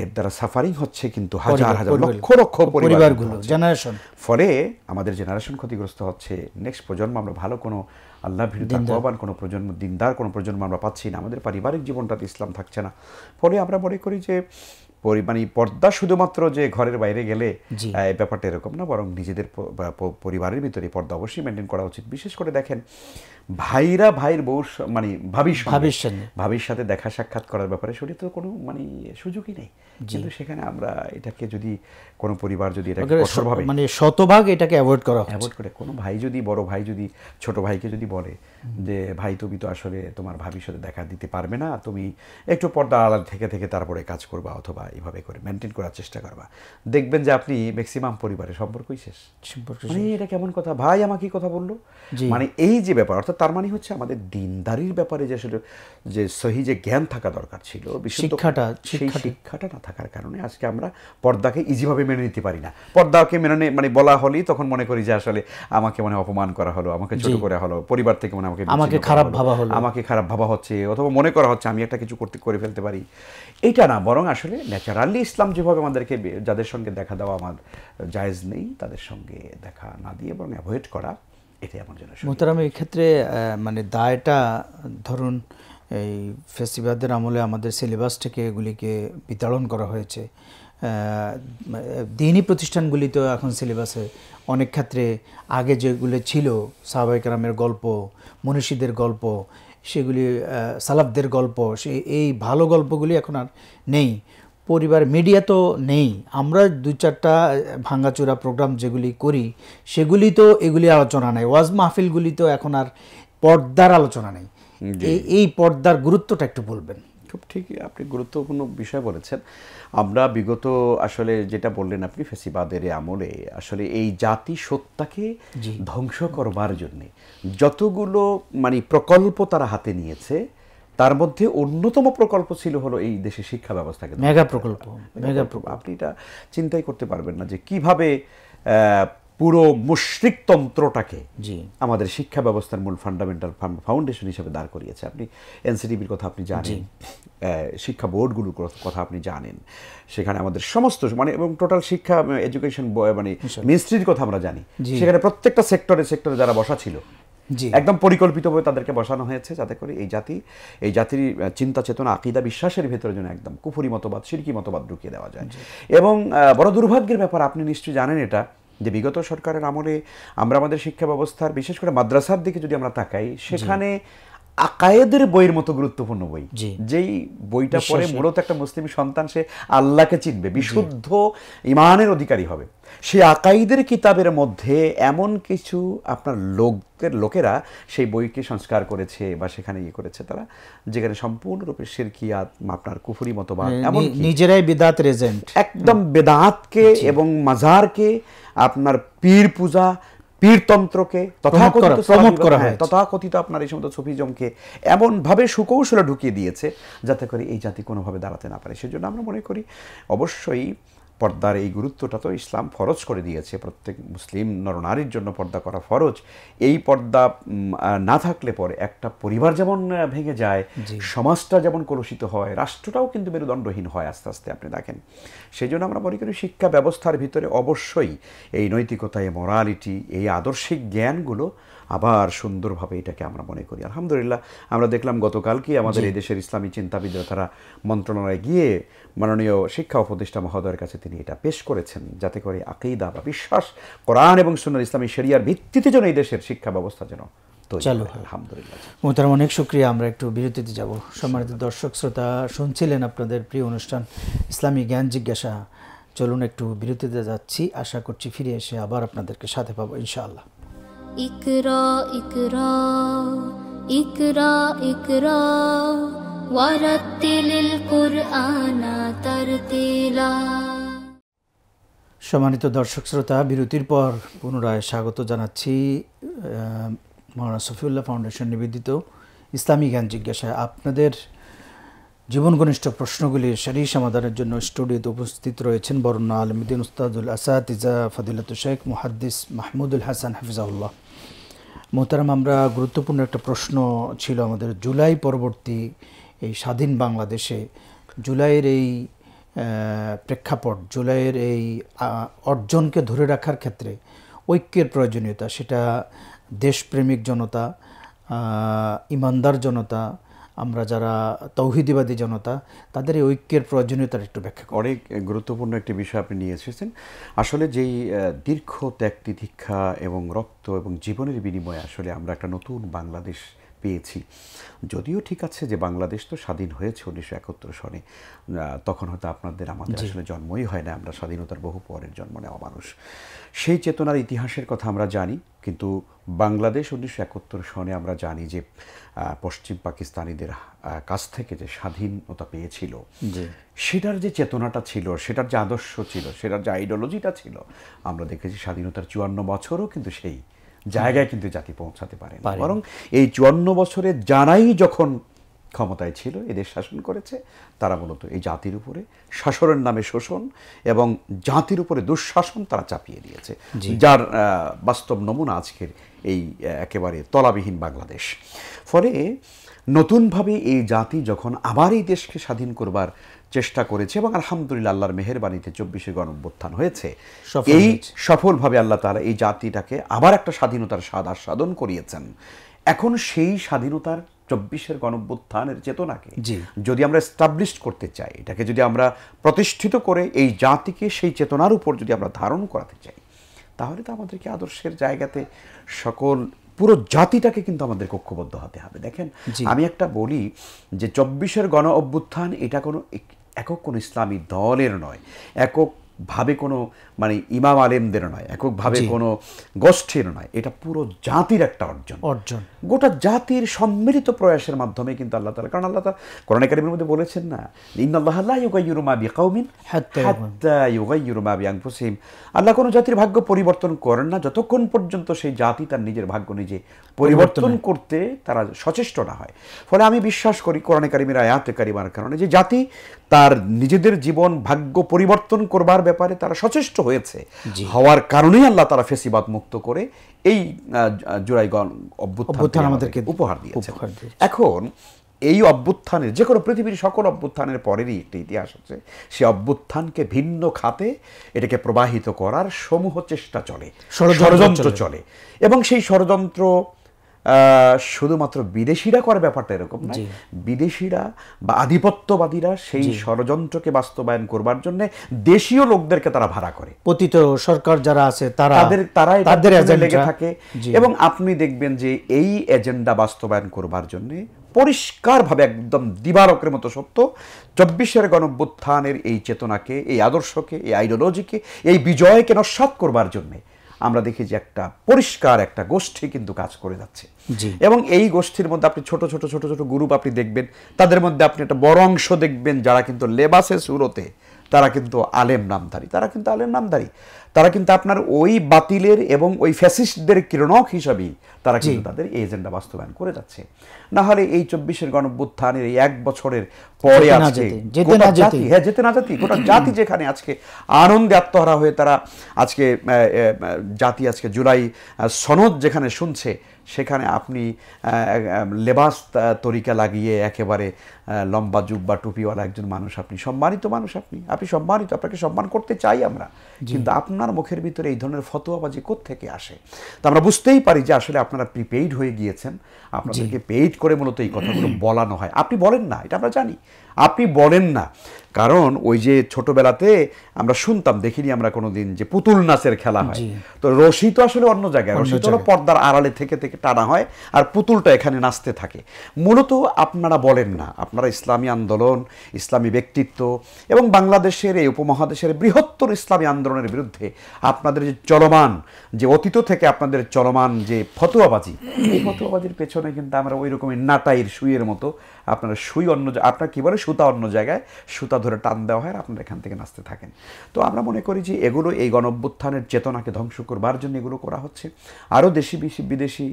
এর দ্বারা সাফারিং হচ্ছে কিন্তু হাজার হাজার লক্ষ লক্ষ পরিবারগুলো, জেনারেশন। ফলে আমাদের জেনারেশন ক্ষতিগ্রস্ত হচ্ছে। নেক্সট প্রজন্ম আমরা ভালো কোনো আল্লাহ ভীরু তাকওয়াবান কোনো প্রজন্ম, দিনদার কোনো প্রজন্ম আমরা পাচ্ছি না। আমাদের পারিবারিক জীবনটাতে ইসলাম থাকছে না। ফলে আমরা মনে করি যে মানে পর্দা শুধুমাত্র যে ঘরের বাইরে গেলে এই ব্যাপারটা এরকম না, বরং নিজেদের পরিবারের ভিতরে পর্দা অবশ্যই মেনটেন করা উচিত। বিশেষ করে দেখেন, ভাইরা ভাইয়ের বউর মানে ভাবির সাথে দেখা সাক্ষাৎ করার ব্যাপারে শরীয়তে তো কোনো মানে সুযোগই নেই, কিন্তু সেখানে আমরা এটাকে যদি কোনো পরিবার যদি এটাকে কঠোরভাবে মানে শতভাগ এটাকে অ্যাভয়েড করে, কোনো ভাই যদি বড় ভাই যদি ছোট ভাইকে যদি বলে যে ভাই তুমি তো আসলে তোমার ভাবির সাথে দেখা দিতে পারবে না, তুমি একটু পর্দা আড়াল থেকে থেকে তারপরে কাজ করবা, অথবা এইভাবে করে মেনটেন করার চেষ্টা করবা, দেখবেন যে আপনি ম্যাক্সিমাম পরিবারের সম্পর্কই শেষ। মানে এটা কেমন কথা, ভাই আমাকে কথা বললো, মানে এই যে ব্যাপার, অর্থাৎ তার মানে হচ্ছে আমাদের দিনদারির ব্যাপারে যে আসলে যে সহি যে জ্ঞান থাকা দরকার ছিল, সেই শিক্ষাটা না থাকার কারণে আজকে আমরা পর্দাকে ইজিভাবে মেনে নিতে পারি না। পর্দাকে মেনে মানে বলা হলেই তখন মনে করি যে আসলে আমাকে মনে অপমান করা হলো, আমাকে ছোট করা হলো, পরিবার থেকে মনে আমাকে খারাপ ভাবা হচ্ছে, অথবা মনে করা হচ্ছে আমি একটা কিছু করে ফেলতে পারি। এটা না, বরং আসলে ন্যাচারালি ইসলাম যেভাবে আমাদেরকে যাদের সঙ্গে দেখা দেওয়া আমার জায়েজ নেই, তাদের সঙ্গে দেখা না দিয়ে বরং অ্যাভয়েড করা, এটাই আমার জন্য। মোহতারাম, এই ক্ষেত্রে মানে দায়টা ধরুন এই ফেসিবাদের আমলে আমাদের সিলেবাস থেকে এগুলিকে বিতাড়ন করা হয়েছে। দ্বীনি প্রতিষ্ঠানগুলিতেও এখন সিলেবাসে অনেক ক্ষেত্রে আগে যেগুলো ছিল সাহাবায়ে কেরামের গল্প, মনীষীদের গল্প, সেগুলি সালাফদের গল্প, এই ভালো গল্পগুলি এখন আর নেই। পরিবার মিডিয়া তো নেই, আমরা 2-4টা ভাঙ্গাচোরা প্রোগ্রাম যেগুলি করি সেগুলি তো এগুলি আলোচনা নেই। ওয়াজ মাহফিলগুলি তো এখন আর পর্দার আলোচনা নেই। এই পর্দার গুরুত্বটা একটু বলবেন। খুব ঠিকই আপনি গুরুত্বপূর্ণ বিষয় বলেছেন। আমরা বিগত আসলে যেটা বললেন আপনি, ফেসিবাদের আমলে আসলে এই জাতি সত্তাকে ধ্বংস করবার জন্যে যতগুলো মানে প্রকল্প তারা হাতে নিয়েছে, তার মধ্যে অন্যতম প্রকল্প ছিল হলো এই দেশের শিক্ষা ব্যবস্থাকে মেগা প্রকল্প। আপনি এটা চিন্তাই করতে পারবেন না যে কিভাবে পুরো মুশরিক তন্ত্রটাকে আমাদের শিক্ষা ব্যবস্থার মূল ফান্ডামেন্টাল ফাউন্ডেশন হিসেবে দাঁড় করিয়েছে। আপনি এনসিটিভির কথা আপনি জানেন, শিক্ষা বোর্ডগুলোর কথা আপনি জানেন, সেখানে আমাদের সমস্ত মানে এবং টোটাল শিক্ষা এডুকেশন মানে মিনিস্ট্রির কথা আমরা জানি, সেখানে প্রত্যেকটা সেক্টরে যারা বসা ছিল একদম পরিকল্পিতভাবে তাদেরকে বসানো হয়েছে, যাতে করে এই জাতির চিন্তা চেতনা, আকীদা, বিশ্বাসের ভেতরে যেন একদম কুফরি মতবাদ, শিরকি মতবাদ ঢুকিয়ে দেওয়া যায়। এবং বড় দুর্ভাগ্যের ব্যাপার, আপনি নিশ্চয়ই জানেন এটা, যে বিগত সরকারের আমলে আমরা আমাদের শিক্ষা ব্যবস্থার বিশেষ করে মাদ্রাসার দিকে যদি আমরা তাকাই, সেখানে আকায়েদের বইয়ের মতো গুরুত্বপূর্ণ বই, যেই বইটা পড়ে মূলত একটা মুসলিম সন্তান সে আল্লাহকে চিনবে, বিশুদ্ধ ইমানের অধিকারী হবে, সেই আকাইদের কিতাবের মধ্যে এমন কিছু আপনার লোকেরা সেই বইকে সংস্কার করেছে বা সেখানে করেছে তারা, যেখানে সম্পূর্ণরূপে শিরকিয়াত, আপনার কুফরি মতবাদ, এমন নিজেরাই বিদআত রেজেন্ট, একদম বেদাতকে এবং মাজারকে, আপনার পীর পূজা, পীরতন্ত্রকে, তথাকথিত আপনার এই সমস্ত সুফিজমকে এমনভাবে সুকৌশলে ঢুকিয়ে দিয়েছে যাতে করে এই জাতি কোনোভাবে দাঁড়াতে না পারে। সেজন্য আমরা মনে করি অবশ্যই পর্দার এই গুরুত্বটা তো ইসলাম ফরজ করে দিয়েছে, প্রত্যেক মুসলিম নরনারীর জন্য পর্দা করা ফরজ। এই পর্দা না থাকলে পরে একটা পরিবার যেমন ভেঙে যায়, সমাজটা যেমন কলুষিত হয়, রাষ্ট্রটাও কিন্তু মেরুদণ্ডহীন হয় আস্তে আস্তে, আপনি দেখেন। সেই জন্য আমরা মনে করি শিক্ষা ব্যবস্থার ভিতরে অবশ্যই এই নৈতিকতা, এই মোরালিটি, এই আদর্শিক জ্ঞানগুলো আবার সুন্দরভাবে এটাকে আমরা মনে করি। আলহামদুলিল্লাহ, আমরা দেখলাম গতকালকে আমাদের এই দেশের ইসলামী চিন্তাবিদরা তারা মন্ত্রণালয়ে গিয়ে মাননীয় শিক্ষা উপদেষ্টা মহোদয়ের কাছে তিনি এটা পেশ করেছেন, যাতে করে আকীদা বা বিশ্বাস কোরআন এবং সুন্নাহ ইসলামী শরিয়ার ভিত্তিতে যেন এই দেশের শিক্ষা ব্যবস্থা যেন চালু হয়। আলহামদুলিল্লাহ। মোহতারাম, অনেক শুকরিয়া। আমরা একটু বিরতিতে যাব। সম্মানিত দর্শক শ্রোতা, শুনছিলেন আপনাদের প্রিয় অনুষ্ঠান ইসলামী জ্ঞান জিজ্ঞাসা। চলুন একটু বিরতিতে যাচ্ছি, আশা করছি ফিরে এসে আবার আপনাদেরকে সাথে পাবো ইনশাআল্লাহ। ইকরা ইকরা ইকরা ইকরা ওয়ারাত্তিলিল কুরআনা তারতিলা। সম্মানিত দর্শক শ্রোতা, বিরতির পর পুনরায় স্বাগত জানাচ্ছি মাওলানা সফিউল্লাহ ফাউন্ডেশন নিবেদিত ইসলামী জ্ঞান জিজ্ঞাসায়। আপনাদের জীবন ঘনিষ্ঠ প্রশ্নগুলির সারি সমাধানের জন্য স্টুডিওতে উপস্থিত রয়েছেন বরণ্য আলমদিন উস্তাদুল আসাতিজা ফদিলাতুল শেখ মুহাদ্দিস মাহমুদুল হাসান হাফিজাউল্লাহ। মোহতারাম, আমরা গুরুত্বপূর্ণ একটা প্রশ্ন ছিল আমাদের, জুলাই পরবর্তী এই স্বাধীন বাংলাদেশে জুলাইয়ের এই প্রেক্ষাপট, জুলাইয়ের এই অর্জনকে ধরে রাখার ক্ষেত্রে ঐক্যের প্রয়োজনীয়তা, সেটা দেশপ্রেমিক জনতা, ইমানদার জনতা, আমরা যারা তৌহিদিবাদী জনতা, তাদের এই ঐক্যের প্রয়োজনীয়তার একটু ব্যাখ্যা করুন। অনেক গুরুত্বপূর্ণ একটি বিষয় আপনি নিয়ে এসেছেন। আসলে যেই দীর্ঘ ত্যাগ তিতিক্ষা এবং রক্ত এবং জীবনের বিনিময়ে আসলে আমরা একটা নতুন বাংলাদেশ পেয়েছি। যদিও ঠিক আছে যে বাংলাদেশ তো স্বাধীন হয়েছে 1971 সনে, তখন হয়তো আমাদের আসলে জন্মই হয় না, আমরা স্বাধীনতার বহু পরের জন্ম নেওয়া মানুষ। সেই চেতনার ইতিহাসের কথা আমরা জানি, কিন্তু বাংলাদেশ 1971 সনে আমরা জানি যে পশ্চিম পাকিস্তানিদের কাছ থেকে যে স্বাধীনতা পেয়েছিল, সেটার যে চেতনাটা ছিল, সেটার যে আদর্শ ছিল, সেটার যে আইডিওলজিটা ছিল, আমরা দেখেছি স্বাধীনতার 54 বছরও কিন্তু সেই জায়গায় কিন্তু জাতি পৌঁছাতে পারে না। বরং এই 54 বছরে যারাই যখন ক্ষমতায় ছিল, এদের শাসন করেছে, তারা মূলত এই জাতির উপরে শাসনের নামে শোষণ এবং জাতির উপরে দুঃশাসন তারা চাপিয়ে দিয়েছে, যার বাস্তব নমুনা আজকের এই একেবারে তলাবিহীন বাংলাদেশ। ফলে নতুনভাবে এই জাতি যখন আবার এই দেশকে স্বাধীন করবার চেষ্টা করেছে এবং আলহামদুলিল্লাহ আল্লাহর মেহেরবানিতে 24শে গণঅভ্যুত্থান হয়েছে, এই সফলভাবে আল্লাহ তাআলা এই জাতিটাকে আবার একটা স্বাধীনতার স্বাদ আস্বাদন করিয়েছেন। এখন সেই স্বাধীনতার 24শের গণঅভ্যুত্থানের চেতনাকে যদি আমরা এস্টাবলিশ করতে চাই, এটাকে যদি আমরা প্রতিষ্ঠিত করে এই জাতিকে সেই চেতনার উপর যদি আমরা ধারণ করাতে চাই, তাহলে তো আমাদেরকে আদর্শের জায়গাতে সকল পুরো জাতিটাকে কিন্তু আমাদের ঐক্যবদ্ধ হতে হবে। দেখেন, আমি একটা বলি যে 24শের গণ অভ্যুত্থান এটা কোনো একক কোনো ইসলামী দলের নয়, এককভাবে কোনো মানে ইমাম আলেমদের নয়, এককভাবে কোনো গোষ্ঠীর নয়, এটা পুরো জাতির একটা অর্জন। গোটা জাতির সম্মিলিত প্রয়াসের মাধ্যমে কিন্তু আল্লাহ তাআলা, কারণ আল্লাহ তাআলা কোরআনে কারীমের মধ্যে বলেছেন না, ইন্নাল্লাহা লা ইউগাইয়িরু মা বিকাউমিন হাত্তা ইউগাইয়িরু মা বিআনফুসিহিম। আল্লাহ কোনো জাতির ভাগ্য পরিবর্তন করেন না যতক্ষণ পর্যন্ত সেই জাতি তার নিজের ভাগ্য নিজে পরিবর্তন করতে তারা সচেষ্ট না হয়। ফলে আমি বিশ্বাস করি কোরআনে কারীমের আয়াতে কারিমার কারণে যে জাতি তার নিজেদের জীবন ভাগ্য পরিবর্তন করবার ব্যাপারে তারা সচেষ্ট হয়েছে, হওয়ার কারণেই আল্লাহ তাআলা ফেসিবাদ মুক্ত করে এই জুলাই অভ্যুত্থান আমাদেরকে উপহার দিয়েছে। এখন এই অভ্যুত্থানের, যে কোনো পৃথিবীর সকল অভ্যুত্থানের পরেরই একটি ইতিহাস আছে, সেই অভ্যুত্থানকে ভিন্ন খাতে এটাকে প্রবাহিত করার সমূহ চেষ্টা চলে, ষড়যন্ত্র চলে, এবং সেই ষড়যন্ত্র শুধুমাত্র বিদেশিরা করে ব্যাপারটা এরকম নয়। বিদেশিরা বা আধিপত্যবাদীরা সেই ষড়যন্ত্রকে বাস্তবায়ন করবার জন্য দেশীয় লোকদেরকে তারা ভাড়া করে, পতিত সরকার যারা আছে তাদের লেগে থাকে। এবং আপনি দেখবেন যে এই এজেন্ডা বাস্তবায়ন করবার জন্য পরিষ্কারভাবে একদম দিবালোকের মতো সত্য 24শের গণঅভ্যুত্থানের এই চেতনাকে, এই আদর্শকে, এই আইডিওলজিকে, এই বিজয়কে নস্যাৎ করবার জন্যে আমরা দেখি যে একটা পরিষ্কার একটা গোষ্ঠী কিন্তু কাজ করে যাচ্ছে। এবং এই গোষ্ঠীর মধ্যে আপনি ছোট ছোট ছোট ছোট গ্রুপ আপনি দেখবেন, তাদের মধ্যে আপনি একটা বড় অংশ দেখবেন যারা কিন্তু লেবাসে সুরতে তারা কিন্তু আলেম নামধারী, তারা কিন্তু আপনার ওই বাতিলের এবং ওই ফ্যাসিস্টদের কিরণক হিসাবেই তারা কিন্তু তাদের এই এজেন্ডা বাস্তবায়ন করে যাচ্ছে। না হলে এই 24শের গণঅভ্যুত্থানের এই এক বছরের পরে আজকে যেতে না জাতি গোটা জাতি যেখানে আজকে আনন্দে আত্মহারা হয়ে তারা আজকে জাতি আজকে জুলাই সনদ যেখানে শুনছে, সেখানে আপনি লেবাস তরিকা লাগিয়ে একেবারে লম্বা জুব্বা টুপিওয়ালা একজন মানুষ, আপনি সম্মানিত মানুষ, আপনি সম্মানিত, আপনাকে সম্মান করতে চাই আমরা, কিন্তু আপনার মুখের ভিতরে এই ধরনের ফতোয়াবাজি কোত্থেকে আসে? তো আমরা বুঝতেই পারি যে আসলে আপনারা প্রিপেইড হয়ে গিয়েছেন, আপনাদেরকে পেইড করে মূলত এই কথাগুলো বলানো হয়। আপনি বলেন না, এটা আমরা জানি, আপনি বলেন না, কারণ ওই যে ছোটবেলাতে আমরা শুনতাম, দেখিনি আমরা কোনোদিন, যে পুতুল নাচের খেলা হয়, তো রশি তো আসলে অন্য জায়গায়, রশি তো পর্দার আড়ালে থেকে থেকে টানা হয় আর পুতুলটা এখানে নাচতে থাকে। মূলত আপনারা বলেন না, আপনারা ইসলামী আন্দোলন, ইসলামী ব্যক্তিত্ব এবং বাংলাদেশের এই উপমহাদেশের বৃহত্তর ইসলামী আন্দোলনের বিরুদ্ধে আপনাদের যে চলমান, যে অতীত থেকে আপনাদের চলমান যে ফতোয়াবাজি, এই ফতোয়াবাজির পেছনে কিন্তু আমরা ওই রকমই নাটাইয়ের সুইয়ের মতো, আপনারা সুই অন্য, আপনার কী বলে, সুতা অন্য জায়গায়, সুতা ধরে টান দেওয়া হয় আর আপনারা এখান থেকে নাচতে থাকেন। তো আমরা মনে করি যে এগুলো এই গণঅভ্যুত্থানের চেতনাকে ধ্বংস করবার জন্য এগুলো করা হচ্ছে, আরও দেশি বিদেশি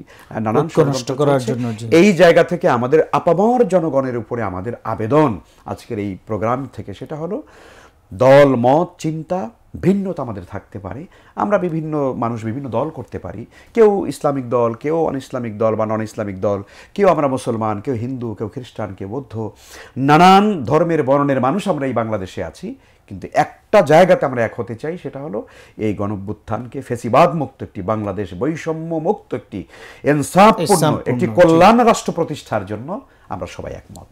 নানান ষড়যন্ত্র করার জন্য। এই জায়গা থেকে আমাদের আপামর জনগণের উপরে আমাদের আবেদন আজকের এই প্রোগ্রাম থেকে, সেটা হলো দল মত চিন্তা ভিন্নতা আমাদের থাকতে পারে, আমরা বিভিন্ন মানুষ বিভিন্ন দল করতে পারি, কেউ ইসলামিক দল, কেউ অন ইসলামিক দল বা নন ইসলামিক দল, কেউ আমরা মুসলমান, কেউ হিন্দু, কেউ খ্রিস্টান, কেউ বৌদ্ধ, নানান ধর্মের বর্ণের মানুষ আমরা এই বাংলাদেশে আছি, কিন্তু একটা জায়গাতে আমরা এক হতে চাই, সেটা হলো এই গণঅভ্যুত্থানকে ফেসিবাদ মুক্ত একটি বাংলাদেশ, বৈষম্য মুক্ত একটি ইনসাফপূর্ণ একটি কল্যাণ রাষ্ট্র প্রতিষ্ঠার জন্য আমরা সবাই একমত,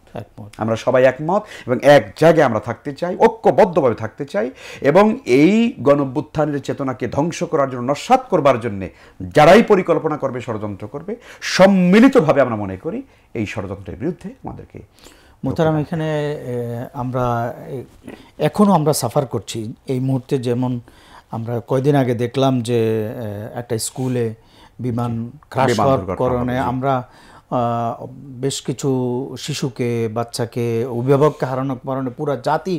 আমরা সবাই একমত এবং এক জায়গায় আমরা থাকতে চাই, ঐক্যবদ্ধভাবে থাকতে চাই, এবং এই গণঅভ্যুত্থানের চেতনাকে ধ্বংস করার জন্য, নস্যাৎ করবার জন্যে যারাই পরিকল্পনা করবে, ষড়যন্ত্র করবে, সম্মিলিতভাবে আমরা মনে করি এই ষড়যন্ত্রের বিরুদ্ধে আমাদেরকে। মোহতারাম, এখানে আমরা এখনও আমরা সাফার করছি এই মুহূর্তে। যেমন আমরা কয়দিন আগে দেখলাম যে একটা স্কুলে বিমান ক্রাশ হওয়ার কারণে আমরা বেশ কিছু শিশুকে, বাচ্চাকে, অভিভাবককে হারানোর কারণে পুরো জাতি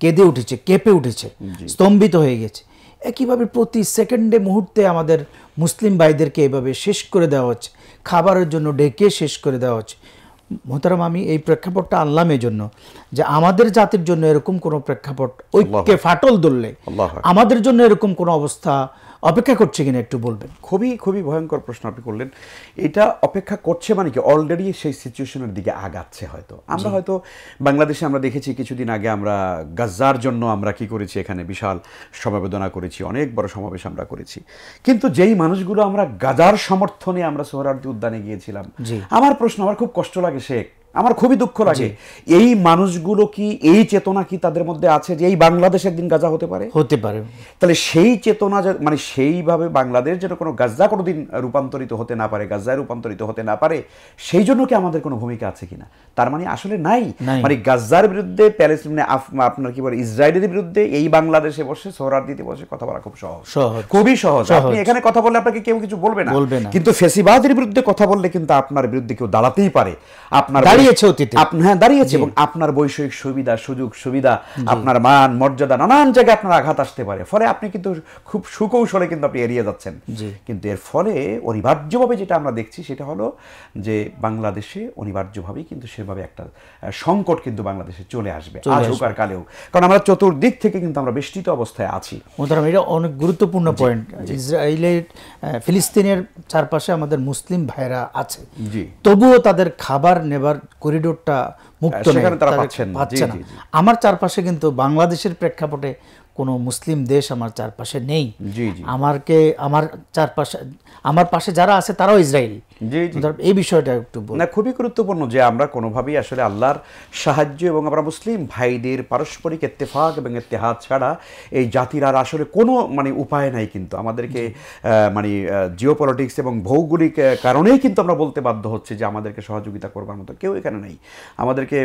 কেঁদে উঠেছে, কেঁপে উঠেছে, স্তম্ভিত হয়ে গেছে। একইভাবে প্রতি সেকেন্ডে মুহূর্তে আমাদের মুসলিম ভাইদেরকে এভাবে শেষ করে দেওয়া হচ্ছে, খাবারের জন্য ডেকে শেষ করে দেওয়া হচ্ছে। মোহতারাম, আমি এই প্রেক্ষাপটটা আনলাম এই জন্য যে আমাদের জাতির জন্য এরকম কোনো প্রেক্ষাপট, ঐক্যে ফাটল ধরলে আমাদের জন্য এরকম কোনো অবস্থা অপেক্ষা করছে কিনা একটু বলবেন। খুবই খুবই ভয়ঙ্কর প্রশ্ন আপনি করলেন। এটা অপেক্ষা করছে মানে কি, অলরেডি সেই সিচুয়েশনের দিকে আগাচ্ছে। হয়তো আমরা হয়তো বাংলাদেশে আমরা দেখেছি কিছুদিন আগে আমরা গাজার জন্য আমরা কি করেছি, এখানে বিশাল সমবেদনা করেছি, অনেক বড় সমাবেশ আমরা করেছি, কিন্তু যেই মানুষগুলো আমরা গাজার সমর্থনে আমরা সোহরাওয়ার্দী উদ্যানে গিয়েছিলাম, আমার প্রশ্ন, আমার খুব কষ্ট লাগে শেখ, আমার খুবই দুঃখ লাগে, এই মানুষগুলো কি, এই চেতনা কি তাদের মধ্যে আছে যে এই বাংলাদেশ একদিন গাজা হতে পারে? হতে পারে। তাহলে সেই চেতনা, মানে সেইভাবে বাংলাদেশ যেন কোনো গাজা কোনোদিন রূপান্তরিত হতে না পারে, গাজায় রূপান্তরিত হতে না পারে, সেই জন্য কি আমাদের কোনো ভূমিকা আছে কিনা? তার মানে আসলে নাই। মানে গাজার বিরুদ্ধে, প্যালেস্টাইনে আপনার কি বলে, ইসরায়েলের বিরুদ্ধে এই বাংলাদেশে বসে, সোহরাওয়ার্দীতে বসে কথা বলা খুব সহজ, খুবই সহজ। আপনি এখানে কথা বললে আপনাকে কেউ কিছু বলবে না, কিন্তু ফেসিবাদের বিরুদ্ধে কথা বললে কিন্তু আপনার বিরুদ্ধে কেউ দাঁড়াতেই পারে। আপনার দাঁড়িয়েছে এবং আপনার বৈষয়িক সুবিধা, সুযোগ সুবিধা, আপনার মান মর্যাদা, নানান জায়গায় আপনার আঘাত আসতে পারে। ফলে আপনি কিন্তু খুব সুকৌশলে কিন্তু আপনি এড়িয়ে যাচ্ছেন। কিন্তু এর ফলে অনিবার্যভাবে যেটা আমরা দেখছি সেটা হলো যে বাংলাদেশে অনিবার্যভাবেই কিন্তু সেভাবে একটা সংকট কিন্তু বাংলাদেশে চলে আসবে, আজ হোক আর কালেও, কারণ আমরা চতুর্দিক থেকে কিন্তু আমরা বেষ্টিত অবস্থায় আছি। এটা অনেক গুরুত্বপূর্ণ পয়েন্ট। ইসরায়েলের, ফিলিস্তিনের চারপাশে আমাদের মুসলিম ভাইরা আছে, তবুও তাদের খাবার নেবার করিডোরটা মুক্ত, পাচ্ছে না। আমার চারপাশে কিন্তু বাংলাদেশের প্রেক্ষাপটে কোনো মুসলিম দেশ আমার চারপাশে নেই। আমার পাশে যারা আছে তারাও ইসরায়েল। এই বিষয়টা একটু না, খুবই গুরুত্বপূর্ণ যে আমরা কোনোভাবেই আসলে আল্লাহর সাহায্য এবং আমরা মুসলিম ভাইদের পারস্পরিক ইত্তেফাক এবং ইত্তেহাদ ছাড়া এই জাতির আর আসলে কোনো মানে উপায় নাই। কিন্তু আমাদেরকে মানে জিওপলিটিক্স এবং ভৌগোলিক কারণেই কিন্তু আমরা বলতে বাধ্য হচ্ছে যে আমাদেরকে সহযোগিতা করবার মতো কেউ এখানে নেই। আমাদেরকে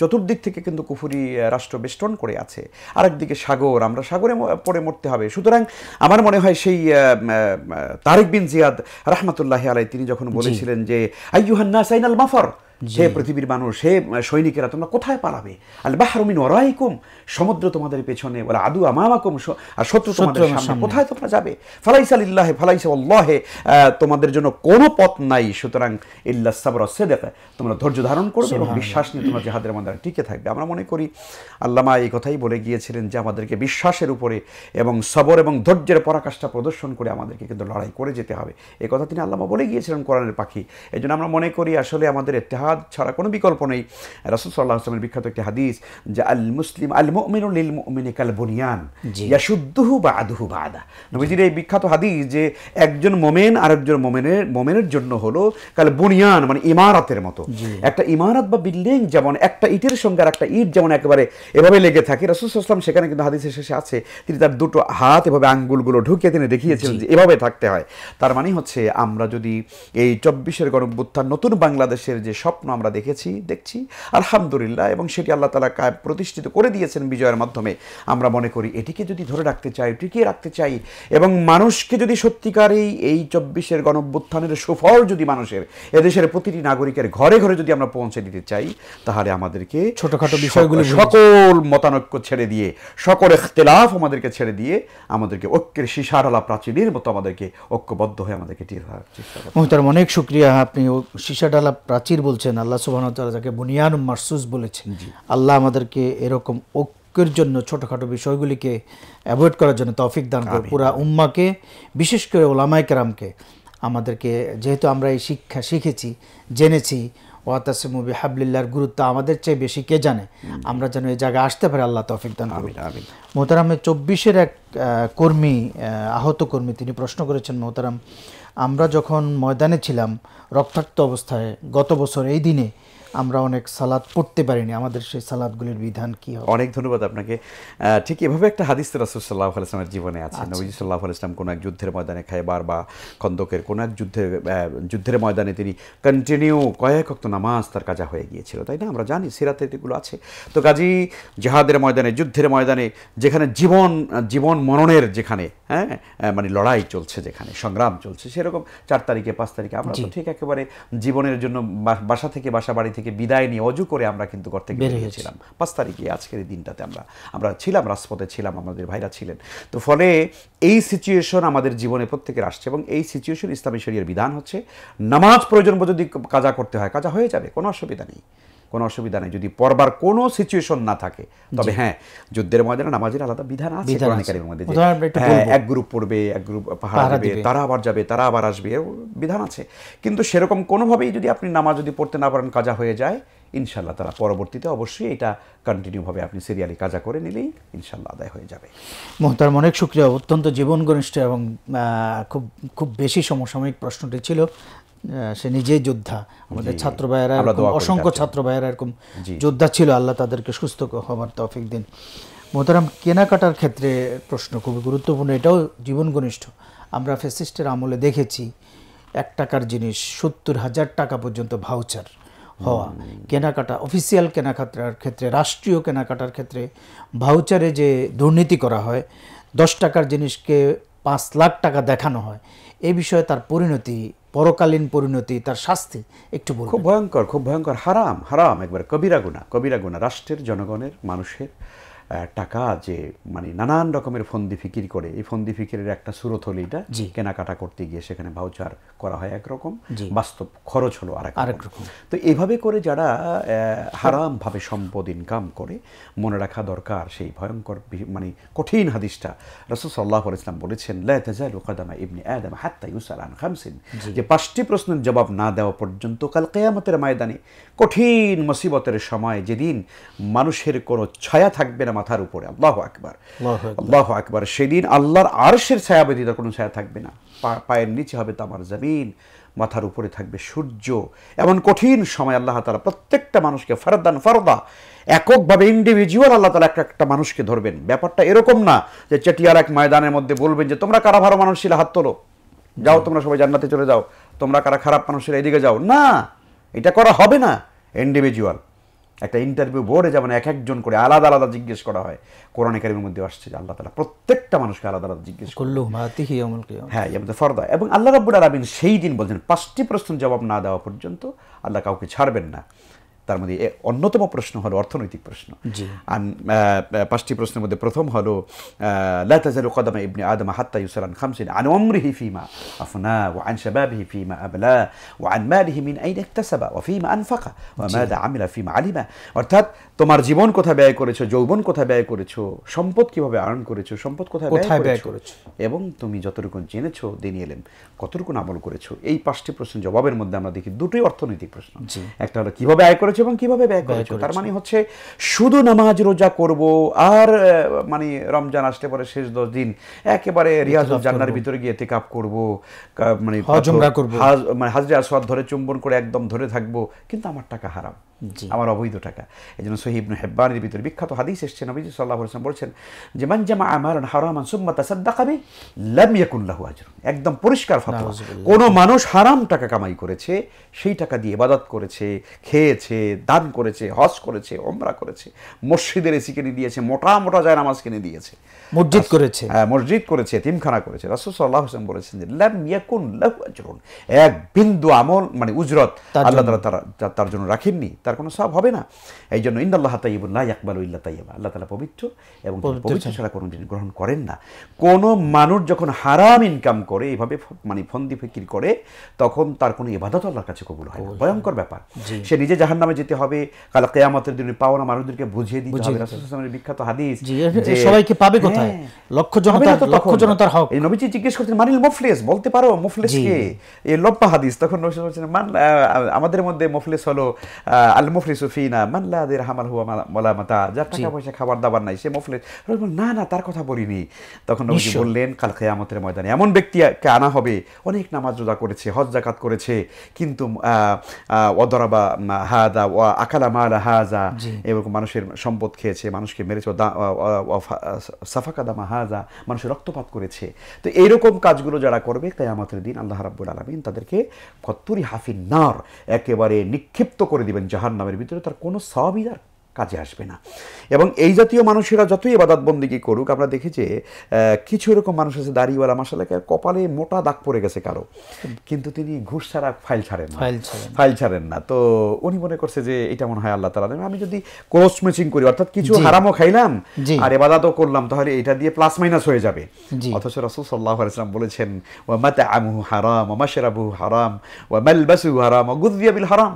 চতুর্দিক থেকে কিন্তু কুফরি রাষ্ট্র বেষ্টন করে আছে, আরেকদিকে সাগর, আমরা সাগরে পড়ে মরতে হবে। সুতরাং আমার মনে হয় সেই তারিক বিন জিয়াদ রাহমাতুল্লাহি আলাইহি তিনি যখন বলেছিলেন যে আইয়ুহান নাস আইনাল মাফার, হে পৃথিবীর মানুষ, হে সৈনিকেরা, তোমরা কোথায় পালাবে? আল বাহরু মিন ওয়ারাইকুম, সমুদ্র তোমাদের পেছনে, ওয়াল আদু আমামাকুম, আর শত্রু তোমাদের সামনে, কোথায় তোমরা যাবে? ফালাইসা লিল্লাহি ফালাইসা আল্লাহি, তোমাদের জন্য কোনো পথ নাই। সুতরাং ইল্লা সাবর ওয়াস সিদক, তোমরা ধৈর্য ধারণ করবে এবং বিশ্বাস নিয়ে তোমরা জিহাদের মধ্যে টিকে থাকবে। আমরা মনে করি আল্লামা এই কথাই বলে গিয়েছিলেন যে আমাদেরকে বিশ্বাসের উপরে এবং সবর এবং ধৈর্যের পরাকাষ্ঠা প্রদর্শন করে আমাদেরকে কিন্তু লড়াই করে যেতে হবে। এই কথা তিনি আল্লামা বলে গিয়েছিলেন কোরআনের পাখি। এই জন্য আমরা মনে করি আসলে আমাদের ইত্তেহাদ জিহাদ ছাড়া কোনো বিকল্প নেই। রাসূল সাল্লাল্লাহু আলাইহি ওয়াসাল্লামের বিখ্যাত একটি হাদিস যে আল মুসলিম আল মুমিনু লিল মুমিনি কাল বুনিয়ান ইয়াশুদ্দুহু বা'দুহু বা'দা। নবীজির এই বিখ্যাত হাদিস যে একজন মুমিন আরেকজন মুমিনের জন্য হলো কাল বুনিয়ান, মানে ইমারতের মতো। একটা ইমারত বা বিল্ডিং যেমন একটা ইটের সঙ্গে আর একটা ইট যেমন একেবারে এভাবে লেগে থাকে, রাসূল সাল্লাল্লাহু আলাইহি ওয়াসাল্লাম সেখানে কিন্তু হাদিসের শেষে আছে তিনি তার দুটো হাত এভাবে আঙ্গুলগুলো ঢুকিয়ে তিনি দেখিয়েছিলেন যে এভাবে থাকতে হয়। তার মানে হচ্ছে আমরা যদি এই 24-এর গণঅভ্যুত্থান নতুন বাংলাদেশের যে স্বপ্ন আমরা দেখছি আলহামদুলিল্লাহ, এবং সেটি আল্লাহ তাআলা প্রতিষ্ঠিত করে দিয়েছেন বিজয়ের মাধ্যমে, আমরা মনে করি এটিকে যদি ধরে রাখতে চাই, টিকিয়ে রাখতে চাই, এবং মানুষকে যদি সত্যিকারেই এই 24-এর গণঅভ্যুত্থানের সুফল যদি মানুষের এদেশের প্রতিটি নাগরিকের ঘরে ঘরে যদি আমরা পৌঁছে দিতে চাই, তাহলে আমাদেরকে ছোটখাটো বিষয়গুলো সকল মতানৈক্য ছেড়ে দিয়ে, সকল ইখতিলাফ আমাদেরকে ছেড়ে দিয়ে আমাদেরকে ঐক্যের সীসাঢালা প্রাচীরের মতো আমাদেরকে ঐক্যবদ্ধ হয়ে আমাদেরকে টিকে থাকার চেষ্টা করতে হবে। মোহতারাম, অনেক শুকরিয়া। আপনি সীসাঢালা প্রাচীর বলছেন, আল্লাহ সুবহানাহু ওয়া তাআলা যাকে বুনিয়ানুম মারসুস বলেছেন, আল্লাহ আমাদেরকে এরকম ঐক্যের জন্য ছোটখাটো বিষয়গুলিকে অ্যাভয়েড করার জন্য তৌফিক দান করুন। পুরা উম্মাহকে, বিশেষ করে ওলামায়ে কেরামকে, আমাদেরকে, যেহেতু আমরা এই শিক্ষা শিখেছি, জেনেছি, ওয়াতাসিমু বিহাবলিল্লাহর গুরুত্ব আমাদের চেয়ে বেশি কে জানে, আমরা যেন এই জায়গায় আসতে পারি, আল্লাহ তৌফিক দান করুন। মোহতারাম, 24-এর এক কর্মী, আহত কর্মী, তিনি প্রশ্ন করেছেন, মোহতারাম, আমরা যখন ময়দানে ছিলাম রক্তাক্ত অবস্থায় গত বছর এই দিনে আমরা অনেক সালাত পড়তে পারিনি, আমাদের সেই সালাতগুলির বিধান কি হবে? অনেক ধন্যবাদ আপনাকে। ঠিক এভাবে একটা হাদিস রাসূল সাল্লাল্লাহু আলাইহি ওয়াসাল্লামের জীবনে আছে। নবী সাল্লাল্লাহু আলাইহি ওয়াসাল্লাম কোনো এক যুদ্ধের ময়দানে, খায়বার বা খন্দকের কোনো এক যুদ্ধের ময়দানে তিনি কন্টিনিউ কয়েক ওয়াক্ত নামাজ তার কাজা হয়ে গিয়েছিল, তাই না? আমরা জানি, সিরাতে এগুলো আছে। তো কাজী জিহাদের ময়দানে, যুদ্ধের ময়দানে, যেখানে জীবন মরণের যেখানে মানে লড়াই চলছে, যেখানে সংগ্রাম চলছে, সেরকম 4 তারিখে 5 তারিখে আমরা তো ঠিক একেবারে জীবনের জন্য বাসা থেকে, বাসা বাড়ি থেকে বিদায় নিয়ে অজু করে আমরা কিন্তু ঘর থেকে বের হয়েছিলাম 5 তারিখে, আজকের এই দিনটাতে আমরা ছিলাম, রাজপথে ছিলাম, আমাদের ভাইরা ছিলেন। তো ফলে এই সিচুয়েশন আমাদের জীবনে প্রত্যেকের আসছে, এবং এই সিচুয়েশন ইসলামী শরীয়তের বিধান হচ্ছে নামাজ প্রয়োজন যদি কাজা করতে হয়, কাজা হয়ে যাবে, কোনো অসুবিধা নেই, কোনো অসুবিধা নেই, যদি পড়বার কোনো সিচুয়েশন না থাকে। তবে হ্যাঁ, যুদ্ধের ময়দানে নামাজের আলাদা বিধান আছে কোরআন কারীমের মধ্যে, এক গ্রুপ পড়বে, এক গ্রুপ পাহারা দেবে, তারা আবার যাবে, তারা আবার আসবে, বিধান আছে। কিন্তু সেরকম কোনোভাবেই যদি আপনি নামাজ যদি পড়তে না পারেন, কাজা হয়ে যায়, ইনশাল্লাহ তারা পরবর্তীতে অবশ্যই এটা কন্টিনিউভাবে আপনি সিরিয়ালি কাজা করে নিলেই ইনশাল্লাহ আদায় হয়ে যাবে। মোহতারাম, অনেক শুকরিয়া। অত্যন্ত জীবন ঘনিষ্ঠ এবং খুব খুব বেশি সমসাময়িক প্রশ্নটি ছিল। সে নিজেই যোদ্ধা, আমাদের ছাত্র ভাইয়েরা, অসংখ্য ছাত্র ভাইয়েরা এরকম যোদ্ধা ছিল, আল্লাহ তাদেরকে সুস্থ হবার তৌফিক দিন। মোহতারাম, কেনাকাটার ক্ষেত্রে প্রশ্ন খুবই গুরুত্বপূর্ণ, এটাও জীবন ঘনিষ্ঠ। আমরা ফ্যাসিস্টের আমলে দেখেছি 1 টাকার জিনিস 70,000 টাকা পর্যন্ত ভাউচার হওয়া। কেনাকাটা, অফিসিয়াল কেনাকাটার ক্ষেত্রে, রাষ্ট্রীয় কেনাকাটার ক্ষেত্রে ভাউচারে যে দুর্নীতি করা হয়, 10 টাকার জিনিসকে 5 লাখ টাকা দেখানো হয়, এই বিষয়ে তার পরিণতি, পরকালীন পরিণতি, তার শাস্তি একটু বলুন। খুব ভয়ঙ্কর, হারাম, একবার কবিরা গুনাহ। রাষ্ট্রের, জনগণের, মানুষের টাকা যে মানে নানান রকমের ফন্দি ফিকির করে, এই ফন্দি ফিকিরের একটা সুরত হলো এটা, কেনাকাটা করতে গিয়ে সেখানে ভাউচার করা হয় একরকম, বাস্তব খরচ হলো আরেক রকম। তো এইভাবে করে যারা হারামভাবে সম্পদ ইনকাম করে, মনে রাখা দরকার সেই ভয়ঙ্কর মানে কঠিন হাদিসটা। রাসূল সাল্লাল্লাহু আলাইহি ওয়াসাল্লাম বলেছেন, লা তাযালু কদামা ইবনি আদম হাত্তা ইউসাল আন খামসিন, যে 5টি প্রশ্নের জবাব না দেওয়া পর্যন্ত কাল কিয়ামতের ময়দানে, কঠিন মুসিবতের সময়, যেদিন মানুষের কোনো ছায়া থাকবে না মাথার উপরে, আল্লাহু আকবার, আল্লাহু আকবার, সেদিন আল্লাহর আরশের ছায়া ব্যতীত কোনো ছায়া থাকবে না, পায়ের নিচে হবে তামার জমিন, মাথার উপরে থাকবে সূর্য। এমন কঠিন সময় আল্লাহ তাআলা প্রত্যেকটা মানুষকে ফারদা এককভাবে ইন্ডিভিজুয়াল আল্লাহ তাআলা একটা মানুষকে ধরবেন। ব্যাপারটা এরকম না যে চেটিয়ার এক ময়দানের মধ্যে বলবেন যে তোমরা কারা ভালো মানুষ ছিল হাত তোলো, যাও তোমরা সবাই জান্নাতে চলে যাও, তোমরা কারা খারাপ মানুষ ছিল এদিকে যাও, না, এটা করা হবে না। ইন্ডিভিজুয়াল একটা ইন্টারভিউ বোর্ডে যেমন এক একজন করে আলাদা আলাদা জিজ্ঞেস করা হয়, কোরআন কারীমের মধ্যে আসছে যে আল্লাহ তাআলা প্রত্যেকটা মানুষকে আলাদা আলাদা জিজ্ঞেস করলেন। হ্যাঁ, ফরদা। এবং আল্লাহ রাব্বুল আলামিন সেই দিন বলছেন 5টি প্রশ্নের জবাব না দেওয়া পর্যন্ত আল্লাহ কাউকে ছাড়বেন না। তার মধ্যে অন্যতম প্রশ্ন হলো অর্থনৈতিক প্রশ্ন। পাঁচটি প্রশ্নের মধ্যে প্রথম হলো লা তাজালু কদামা ইবনি আদম হাত্তা ইউসাল আন খামসিন আন উমরিহি ফিমা আফনা ওয়া আন শাবাবিহি ফিমা আবলা ওয়া আন মালিহি মিন আইনা ইকতাসাবা ওয়া ফিমা আনফাকা ওয়া মাযা আমিলা ফিমা আলিমা। অর্থাৎ তোমার জীবন কোথায় ব্যয় করেছো, যৌবন কোথায় ব্যয় করেছো, সম্পদ কিভাবে আর্ন করেছো, সম্পদ কোথায় ব্যয় করেছো, এবং তুমি যতটুকু জেনেছো দিন এলেম কতটুকু আমল করেছো। এই পাঁচটি প্রশ্নের জবাবের মধ্যে আমরা দেখি দুটোই অর্থনৈতিক প্রশ্ন। একটা হলো কিভাবে আয় করেছো এবং কিভাবে ব্যয় করেছো। তার মানে হচ্ছে শুধু নামাজ রোজা করব আর মানে রমজান আসলে পরে শেষ 10 দিন একেবারে রিয়াজুল জান্নার ভিতরে গিয়ে ইতিকাফ করব, মানে হাজরে আসওয়াদ ধরে চুম্বন করে একদম ধরে থাকবো, কিন্তু আমার টাকা হারাম, আমার অবৈধ টাকা। এই জন্য সহিহ ইবনে হিব্বানের ভিতরে বিখ্যাত হাদিস এসেছে, নবীজি সাল্লাল্লাহু আলাইহি ওয়াসাল্লাম বলেছেন যে মান জামা আমালান হারামান সুম্মা তাসাদ্দাকা বি লাম ইয়াকুন লাহু আজরুন। একদম পরিষ্কার ফতোয়া, কোন মানুষ হারাম টাকা কামাই করেছে, সেই টাকা দিয়ে ইবাদত করেছে, খেয়েছে, দান করেছে, হজ করেছে, উমরা করেছে, মসজিদের এসি কিনে দিয়েছে, মোটা মোটা যায় নামাজ কিনে দিয়েছে, মসজিদ করেছে, মসজিদ করেছে, এতিমখানা করেছে, রাসূল সাল্লাল্লাহু আলাইহি ওয়াসাল্লাম বলেছেন যে লাম ইয়াকুন লাহু আজরুন, এক বিন্দু আমল মানে উজরত আল্লাহ তাআলা তার জন্য রাখেননি, তার কোনো সওয়াব হবে না। এই জন্য ইন্নাল্লাহা তাইয়্যিবুন লা ইয়াকবালু ইল্লা তাইয়্যিবা, আল্লাহ তাআলা পবিত্র এবং পবিত্র ছাড়া কোনো জিনিস গ্রহণ করেন না। কোন মানুষ যখন হারাম ইনকাম করে, এইভাবে মানে ফন্দি ফিকির করে, তখন তার কোনো ইবাদত আল্লাহর কাছে কবুল হয় না। ভয়ঙ্কর ব্যাপার। সে নিজে জাহান্নামে যেতে হবে, কাল কিয়ামতের দিনে পাওনা মানুষদেরকে বুঝিয়ে দিতে হবে। রাসূল সাল্লাল্লাহু আলাইহি ওয়াসাল্লামের বিখ্যাত হাদিস যে সবাইকে পাবে কোথায়, লক্ষ জনতার হক। এই নবীজি জিজ্ঞেস করতেন মানিল মুফলিস, বলতে পারো মুফলিস কে? এই লম্বা হাদিস। তখন নবী সাল্লাল্লাহু আলাইহি ওয়াসাল্লাম বলছেন আমাদের মধ্যে মুফলিস হলো আল মুফলিসু ফিনা মান লা দিরহাম হুয়া ওয়ালা মাতা, যার টাকা পয়সা খাবার দাবার নাই সে মুফলিস। না না, তার কথা বলিনি। তখন নবীজি বললেন কাল কিয়ামতের ময়দানে এমন ব্যক্তিকে আনা হবে, অনেক নামাজ রোজা করেছে, হজ যাকাত করেছে, কিন্তু ওয়াদরাবা হাদা ওয়া আকালা মালা হাযা, এরকম মানুষের সম্পদ খেয়েছে, মানুষকে মেরেছে, সাফাকা দামা হাযা, মানুষের রক্তপাত করেছে। তো এইরকম কাজগুলো যারা করবে কিয়ামতের দিন আল্লাহ রাব্বুল আলামিন তাদেরকে কত্তুরি হাফিন নার, একেবারে নিক্ষিপ্ত করে দিবেন জাহান্নামের ভিতরে, তার কোনো সওয়াবই আর কাজে আসবে না। এবং এই জাতীয় মানুষেরা যতই ইবাদত বন্দেগী করুক, আমরা দেখি যে কিছু এরকম মানুষ আছে দাড়িওয়ালা মাশাআল্লাহ, কপালে মোটা দাগ পড়ে গেছে কারো, কিন্তু তিনি ঘুষ ছাড়া ফাইল ছাড়েন না। তো উনি মনে করছে যে এটা মনে হয় আল্লাহ তাআলা, আমি যদি ক্রস ম্যাচিং করি, অর্থাৎ কিছু হারামও খাইলাম আর ইবাদতও করলাম, তাহলে এটা দিয়ে প্লাস মাইনাস হয়ে যাবে। অথচ রাসূল সাল্লাল্লাহু আলাইহি ওয়াসাল্লাম বলেছেন ওয়া মাতআমুহু হারাম ওয়া মাশরাবুহু হারাম ওয়া মালবাসুহু হারাম ওয়া গুযিয়া বিল হারাম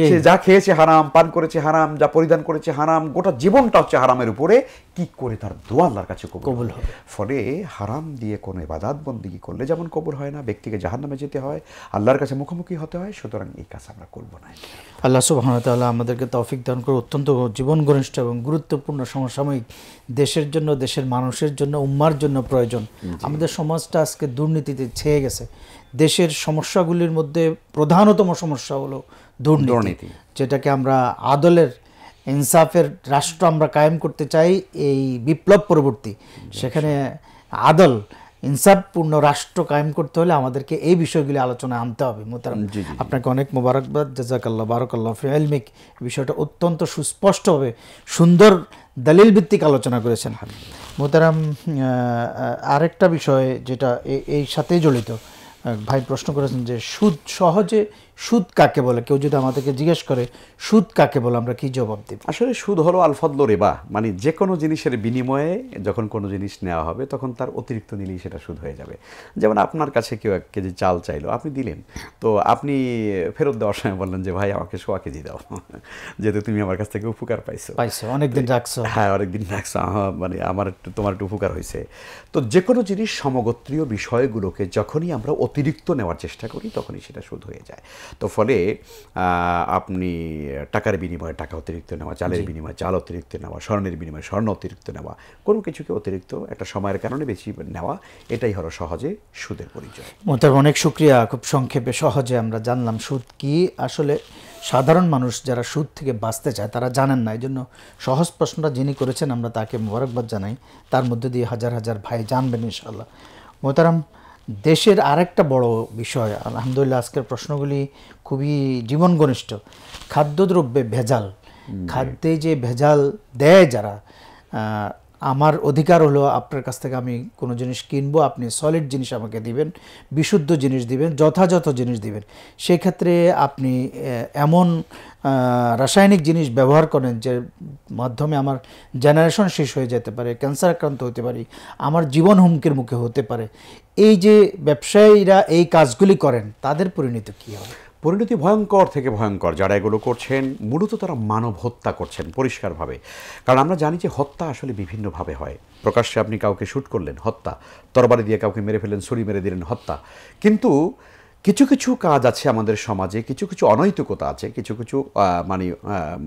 সে যা খেয়েছে হারাম, পান করেছে হারাম, যা পরিধান করেছে হারাম, গোটা জীবনটা হচ্ছে হারামের উপরে, কি করে তার দোয়া আল্লাহর কাছে কবুল হবে? ফলে হারাম দিয়ে কোনো ইবাদত বন্দেগী করলে যেমন কবুল হয় না, ব্যক্তিকে জাহান্নামে যেতে হয়, আল্লাহর কাছে মুখোমুখি হতে হয়। সুতরাং এই কাজ আমরা করব না। আল্লাহ সুবহানাহু ওয়া তাআলা আমাদেরকে তৌফিক দান করে অত্যন্ত জীবন ঘনিষ্ঠ এবং গুরুত্বপূর্ণ সমসাময়িক দেশের জন্য, দেশের মানুষের জন্য, উম্মার জন্য প্রয়োজন। আমাদের সমাজটা আজকে দুর্নীতিতে ছেয়ে গেছে। দেশের সমস্যাগুলির মধ্যে প্রধানতম সমস্যা হলো দুর্নীতি, যেটাকে আমরা আদলের ইনসাফের রাষ্ট্র আমরা কায়েম করতে চাই এই বিপ্লব পরবর্তী। সেখানে আদল ইনসাফপূর্ণ রাষ্ট্র কায়েম করতে হলে আমাদেরকে এই বিষয়গুলি আলোচনায় আনতে হবে। মোহতারাম, আপনাকে অনেক মোবারকবাদ, জাযাকাল্লাহ, বারাকাল্লাহ ফি ইলমিক। বিষয়টা অত্যন্ত সুস্পষ্টভাবে সুন্দর দলিল ভিত্তিক আলোচনা করেছেন। মোহতারাম, আরেকটা বিষয় যেটা এই সাথেই জড়িত, ভাই প্রশ্ন করেছেন যে সুদ, সহজে সুদ কাকে বলে? কেউ যদি আমাদেরকে জিজ্ঞেস করে সুদ কাকে বলে, আমরা কি জবাব দেব? আসলে সুদ হলো আল ফদল রিবা, মানে যে কোনো জিনিসের বিনিময়ে যখন কোনো জিনিস নেওয়া হবে তখন তার অতিরিক্ত নিলেই সেটা সুদ হয়ে যাবে। যেমন আপনার কাছে কেউ 1 কেজি চাল চাইলো, আপনি দিলেন, তো আপনি ফেরত দেওয়ার সময় বললেন যে ভাই আমাকে 1.25 কেজি দাও, যেহেতু তুমি আমার কাছ থেকে উপকার পাইছো, অনেকদিন রাখছো। হ্যাঁ, অনেকদিন রাখছো, মানে তোমার একটু উপকার হয়েছে। তো যে কোনো জিনিস সমগোত্রীয় বিষয়গুলোকে যখনই আমরা অতিরিক্ত নেওয়ার চেষ্টা করি তখনই সেটা সুদ হয়ে যায়। তো ফলে আপনি টাকার বিনিময়ে টাকা অতিরিক্ত নেওয়া, চালের বিনিময়ে চাল অতিরিক্ত নেওয়া, স্বর্ণের বিনিময়ে স্বর্ণ অতিরিক্ত নেওয়া, কোনো কিছুকে অতিরিক্ত একটা সময়ের কারণে বেশি নেওয়া, এটাই হলো সহজে সুদের পরিচয়। মোহতারাম, অনেক শুকরিয়া। খুব সংক্ষেপে সহজে আমরা জানলাম সুদ কি। আসলে সাধারণ মানুষ যারা সুদ থেকে বাঁচতে চায় তারা জানেন না, এই জন্য সহজ প্রশ্নটা যিনি করেছেন আমরা তাকে মোবারকবাদ জানাই। তার মধ্যে দিয়ে হাজার হাজার ভাই জানবেন ইনশাআল্লাহ। মোহতারাম, দেশের আরেকটা বড় বিষয়, আলহামদুলিল্লাহ আজকের প্রশ্নগুলি খুবই জীবন ঘনিষ্ঠ। খাদ্যদ্রব্যে ভেজাল, খাদ্যে যে ভেজাল দেয় যারা, আমার অধিকার হলো আপনার কাছ থেকে আমি কোনো জিনিস কিনবো, আপনি সলিড জিনিস আমাকে দিবেন, বিশুদ্ধ জিনিস দিবেন, যথাযথ জিনিস দিবেন। সেই ক্ষেত্রে আপনি এমন রাসায়নিক জিনিস ব্যবহার করেন যে মাধ্যমে আমার জেনারেশন শেষ হয়ে যেতে পারে, ক্যান্সার আক্রান্ত হতে পারি, আমার জীবন হুমকির মুখে হতে পারে। এই যে ব্যবসায়ীরা এই কাজগুলি করেন তাদের পরিণতি কী হবে? পরিণতি ভয়ঙ্কর থেকে ভয়ঙ্কর। যারা এগুলো করছেন মূলত তারা মানব হত্যা করছেন পরিষ্কারভাবে। কারণ আমরা জানি যে হত্যা আসলে বিভিন্নভাবে হয়। প্রকাশ্যে আপনি কাউকে শ্যুট করলেন, হত্যা। তরবারি দিয়ে কাউকে মেরে ফেললেন, ছুরি মেরে দিলেন, হত্যা। কিন্তু কিছু কিছু কাজ আছে আমাদের সমাজে, কিছু কিছু অনৈতিকতা আছে, কিছু কিছু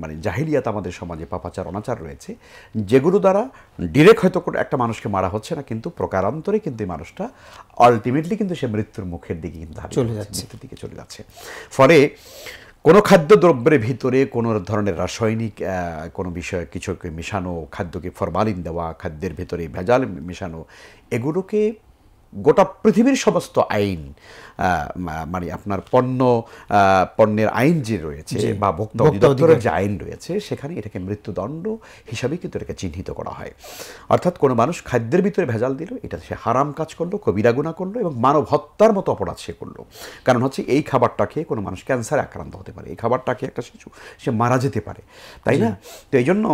মানে জাহিলিয়াত আমাদের সমাজে, পাপাচার অনাচার রয়েছে, যেগুলো দ্বারা ডিরেক্ট হয়তো একটা মানুষকে মারা হচ্ছে না, কিন্তু প্রকারান্তরে কিন্তু এই মানুষটা আলটিমেটলি কিন্তু সে মৃত্যুর মুখের দিকে কিন্তু চলে যাচ্ছে, মৃত্যুর দিকে চলে যাচ্ছে। ফলে কোনো খাদ্যদ্রব্যের ভিতরে কোনো ধরনের রাসায়নিক কোনো বিষয় কিছুকে মেশানো, খাদ্যকে ফরমালিন দেওয়া, খাদ্যের ভেতরে ভেজাল মেশানো, এগুলোকে গোটা পৃথিবীর সমস্ত আইন, মানে আপনার পণ্যের আইন যে রয়েছে বা ভোক্তা অধিদপ্তরের যে আইন রয়েছে, সেখানে এটাকে মৃত্যুদণ্ড হিসাবে কিন্তু এটাকে চিহ্নিত করা হয়। অর্থাৎ কোনো মানুষ খাদ্যের ভিতরে ভেজাল দিল, এটা সে হারাম কাজ করলো, কবিরা গুনাহ করলো এবং মানব হত্যার মতো অপরাধ সে করলো। কারণ হচ্ছে এই খাবারটা খেয়ে কোনো মানুষ ক্যান্সারে আক্রান্ত হতে পারে, এই খাবারটা খেয়ে একটা শিশু সে মারা যেতে পারে, তাই না? তো এই জন্য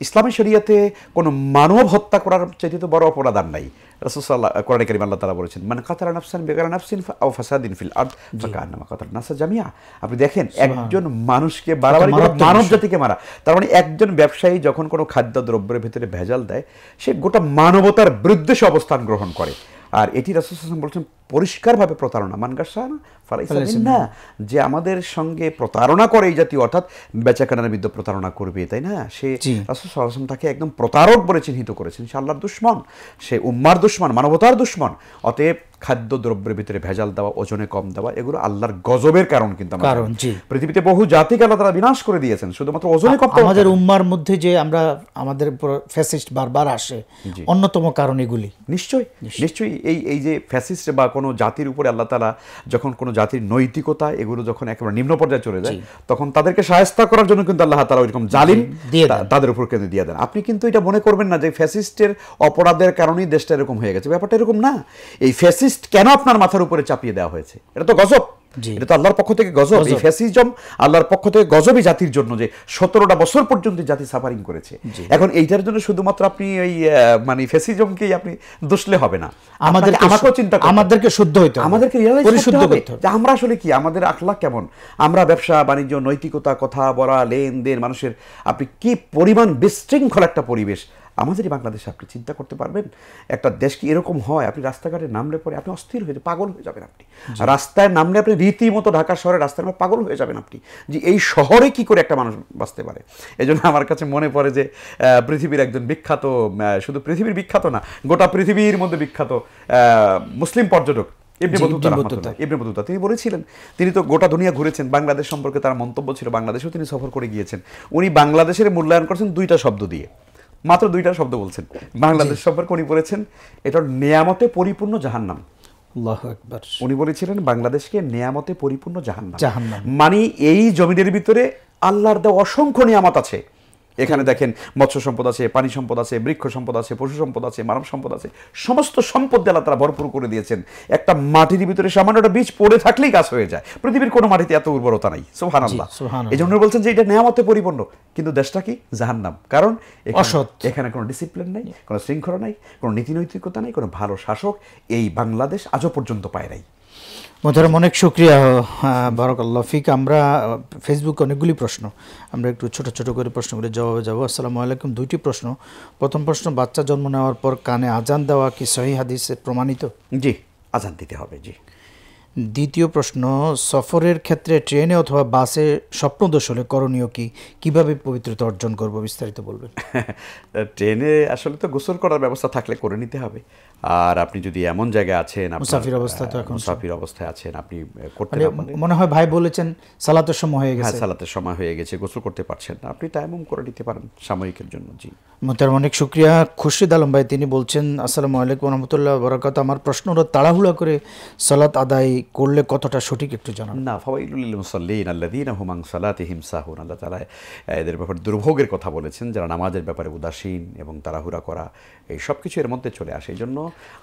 ইসলামী শরিয়াতে কোনো মানব হত্যা করার চাইতে তো বড় অপরাধ আর নাই। রাসূল সাল্লাল্লাহু আলাইহি কোরআনে কারীমে আল্লাহ তাআলা বলেছেন, মান কাতালা নাফসান বিগাইরি নাফসিন আও ফাসাদিন ফিল আরদ ফাকান্নামা কাতালা নাসা জামিআ। আপনি দেখেন একজন মানুষকে বাড়াবাড়ি করে মানব জাতিকে মারা, তার মানে একজন ব্যবসায়ী যখন কোনো খাদ্যদ্রব্যের ভিতরে ভেজাল দেয়, সে গোটা মানবতার বিরুদ্ধে সে অবস্থান গ্রহণ করে। আর এটি রাসূল সাল্লাল্লাহু আলাইহি ওয়াসাল্লাম বলছেন পরিষ্কারভাবে প্রতারণা, মান গাশানা ফালাইসা মিন্না, যে আমাদের সঙ্গে প্রতারণা করে এই জাতীয়, অর্থাৎ বেচাকেনার বিরুদ্ধে প্রতারণা করবে, তাই না? সে রাসূল সাল্লাল্লাহু আলাইহি ওয়াসাল্লাম তাকে একদম প্রতারক বলে চিহ্নিত করেছেন। সে আল্লাহর দুশমন, সে উম্মার দুশমন, মানবতার দুশমন। অতএব খাদ্যদ্রব্যের ভিতরে ভেজাল দেওয়া, ওজনে কম দেওয়া, এগুলো আল্লাহর গজবের কারণ। কিন্তু পৃথিবীতে বহু জাতিকে আল্লাহ তাআলা বিনাশ করে দিয়েছেন শুধুমাত্র ওজনে কম। আমাদের উম্মার মধ্যে যে আমরা আমাদের ফ্যাসিস্ট বারবার আসে, অন্যতম কারণ এগুলি। নিশ্চয়ই এই যে ফ্যাসিস্ট বা কোনো জাতির উপরে আল্লাহ তাআলা যখন কোনো জাতির নৈতিকতা এগুলো যখন একেবারে নিম্ন পর্যায়ে চলে যায়, তখন তাদেরকে শায়েস্তা করার জন্য কিন্তু আল্লাহ তাআলা ওইরকম জালিম তাদের উপর কিন্তু দিয়ে দেন। আপনি কিন্তু এটা মনে করবেন না যে ফ্যাসিস্টের অপরাধের কারণেই দেশটা এরকম হয়ে গেছে, ব্যাপারটা এরকম না। এই ফ্যাসিস্ট কেন আপনার মাথার উপরে চাপিয়ে দেওয়া হয়েছে? এটা তো গজব, এটা তো আল্লাহর পক্ষ থেকে গজব। এই ফ্যাসিজম আল্লাহর পক্ষ থেকে গজবই জাতির জন্য, যে 17টা বছর পর্যন্ত জাতি সাফারিং করেছে। এখন এইটার জন্য শুধুমাত্র আপনি এই মানে ফ্যাসিজমকেই আপনি দোষলে হবে না, আমাকেও চিন্তা করতে, আমাদেরকে শুদ্ধ হইতে হবে, আমাদেরকে রিয়ালাইজ করতে হবে যে আমরা আসলে কি, আমাদের আখলাক কেমন, আমরা ব্যবসা বাণিজ্য, নৈতিকতা, কথা বলা, লেনদেন, মানুষের আপনি কি পরিমাণ বিশৃঙ্খল একটা পরিবেশ আমাদের বাংলাদেশে। আপনি চিন্তা করতে পারবেন একটা দেশ কি এরকম হয়? আপনি রাস্তাঘাটে নামলে পরে আপনি অস্থির হয়ে পাগল হয়ে যাবেন। আপনি রাস্তায় নামলে আপনি রীতিমতো ঢাকা শহরে রাস্তায় নামলে পাগল হয়ে যাবেন আপনি, যে এই শহরে কি করে একটা মানুষ বাঁচতে পারে। এই জন্য আমার কাছে মনে পড়ে যে পৃথিবীর একজন বিখ্যাত, শুধু পৃথিবীর বিখ্যাত না, গোটা পৃথিবীর মধ্যে বিখ্যাত মুসলিম পর্যটক ইবনে বতুতা, তিনি বলেছিলেন, তিনি তো গোটা দুনিয়া ঘুরেছেন, বাংলাদেশ সম্পর্কে তার মন্তব্য ছিল, বাংলাদেশেও তিনি সফর করে গিয়েছেন। উনি বাংলাদেশের মূল্যায়ন করেছেন 2টা শব্দ দিয়ে, মাত্র 2টা শব্দ বলছেন বাংলাদেশ সম্পর্কে। উনি বলেছেন এটা নেয়ামতে পরিপূর্ণ জাহান্নাম। আল্লাহু আকবার। উনি বলেছিলেন বাংলাদেশকে নেয়ামতে পরিপূর্ণ জাহান্নাম। মানে এই জমিনের ভিতরে আল্লাহর দেওয়া অসংখ্য নিয়ামত আছে। এখানে দেখেন মৎস্য সম্পদ আছে, পানি সম্পদ আছে, বৃক্ষ সম্পদ আছে, পশু সম্পদ আছে, মানব সম্পদ আছে, সমস্ত সম্পদ দিয়ে আল্লাহ তাআলা ভরপুর করে দিয়েছেন। একটা মাটির ভিতরে সামান্য একটা বীজ পড়ে থাকলেই গাছ হয়ে যায়। পৃথিবীর কোনো মাটিতে এত উর্বরতা নাই। সুবহানাল্লাহ। এই জন্য বলছেন যে এটা নেয়ামতে পরিপূর্ণ, কিন্তু দেশটা কি? জাহান্নাম। কারণ এখানে কোনো ডিসিপ্লিন নাই, কোনো শৃঙ্খলা নাই, কোনো নীতি নৈতিকতা নাই, কোনো ভালো শাসক এই বাংলাদেশ আজও পর্যন্ত পায় নাই। মোহতারাম, অনেক শুকরিয়া, বারাকাল্লাহ ফিক। আমরা ফেসবুকে অনেকগুলি প্রশ্ন, আমরা একটু ছোট ছোট করে প্রশ্নগুলি জবাবে যাব। আসসালামু আলাইকুম। 2টি প্রশ্ন। প্রথম প্রশ্ন, বাচ্চা জন্ম নেওয়ার পর কানে আজান দেওয়া কি সহিহ হাদিসে প্রমাণিত? জি, আজান দিতে হবে। জি। দ্বিতীয় প্রশ্ন, সফরের ক্ষেত্রে ট্রেনে অথবা বাসে স্বপ্নদোষ হলে করণীয় কি, কিভাবে পবিত্রতা অর্জন করব, বিস্তারিত বলবেন। ট্রেনে আসলে তো গোসল করার ব্যবস্থা থাকলে করে নিতে হবে। আর আপনি যদি এমন জায়গায় আছেন, মুসাফির অবস্থায় আছেন, আপনি করতে মনে হয় ভাই বলেছেন সালাতের সময় হয়ে গেছে, সালাতের সময় হয়ে গেছে, গোসল করতে পারছেন না, আপনি তায়াম্মুম করে নিতে পারেন সাময়িকের জন্য। জি। মোহতারাম, অনেক শুকরিয়া। খুরশিদ আলম ভাই, তিনি বলছেন আসসালামু আলাইকুম ওয়া রাহমাতুল্লাহি ওয়া বারাকাতুহু। আমার প্রশ্ন হলো, তাড়াহুড়া করে সালাত আদায় করলে কতটা সঠিক একটু জানান। না, ফাওয়াইলুল লিল মুসাল্লিন আল্লাযীনা হুম আন সালাতিহিম সাহুন। আল্লাহ তাআলা এদের ব্যাপারে দুর্ভোগের কথা বলেছেন, যারা নামাজের ব্যাপারে উদাসীন এবং তাড়াহুড়া করা, এই সব কিছু এর মধ্যে চলে আসে। এই জন্য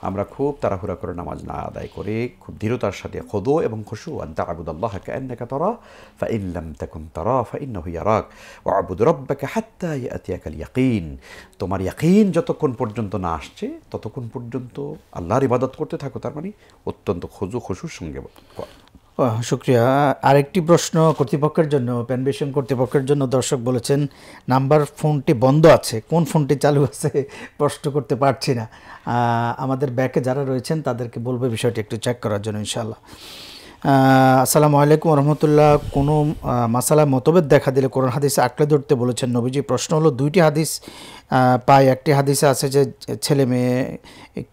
আমরা খুব তাড়াহুড়া করে নামাজ না আদায় করে খুব দৃঢ়তার সাথে খুদু এবং খুশু আন তা'বুদাল্লাহা কাআন্নাকা তারা ফাইন লাম তাকুন তারা ফাইন্নাহু ইয়ারাক ওয়া'বুদ রাব্বাকা হাত্তা ইয়াতিয়াকাল ইয়াকিন। তোমার ইয়াকিন যতক্ষণ পর্যন্ত না আসছে ততক্ষণ পর্যন্ত আল্লাহর ইবাদত করতে থাকো, তার মানে অত্যন্ত খুশুর সঙ্গে। শুক্রিয়া। আরেকটি প্রশ্ন কর্তৃপক্ষের জন্য, প্যানবেশন কর্তৃপক্ষের জন্য। দর্শক বলেছেন নাম্বার ফোনটি বন্ধ আছে, কোন ফোনটি চালু আছে প্রশ্ন করতে পারছি না। আমাদের ব্যাকে যারা রয়েছেন তাদেরকে বলবো বিষয়টি একটু চেক করার জন্য ইনশাআল্লাহ। আসসালামু আলাইকুম রহমতুল্লাহ। কোনো মাসালা মতভেদ দেখা দিলে কোরআন হাদিসে আঁকড়ে ধরতে বলেছেন নবীজি। প্রশ্ন হলো, দুইটি হাদিস পাই, একটি হাদিসে আছে যে ছেলে মেয়ে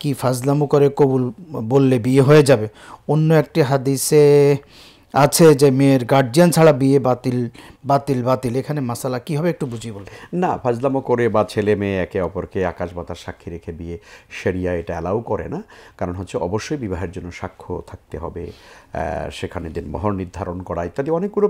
কি ফাজলামু করে কবুল বললে বিয়ে হয়ে যাবে, অন্য একটি হাদিসে আছে যে মেয়ের গার্জিয়ান ছাড়া বিয়ে বাতিল বাতিল বাতিল। এখানে মাসালা কি হবে একটু বুঝিয়ে বলবেন। না, ফাজলামো করে বা ছেলে মেয়ে একে অপরকে আকাশ বাতাস সাক্ষী রেখে বিয়ে, শরিয়া এটা অ্যালাউ করে না। কারণ হচ্ছে অবশ্যই বিবাহের জন্য সাক্ষ্য থাকতে হবে, সেখানে মোহর নির্ধারণ করা ইত্যাদি অনেকগুলো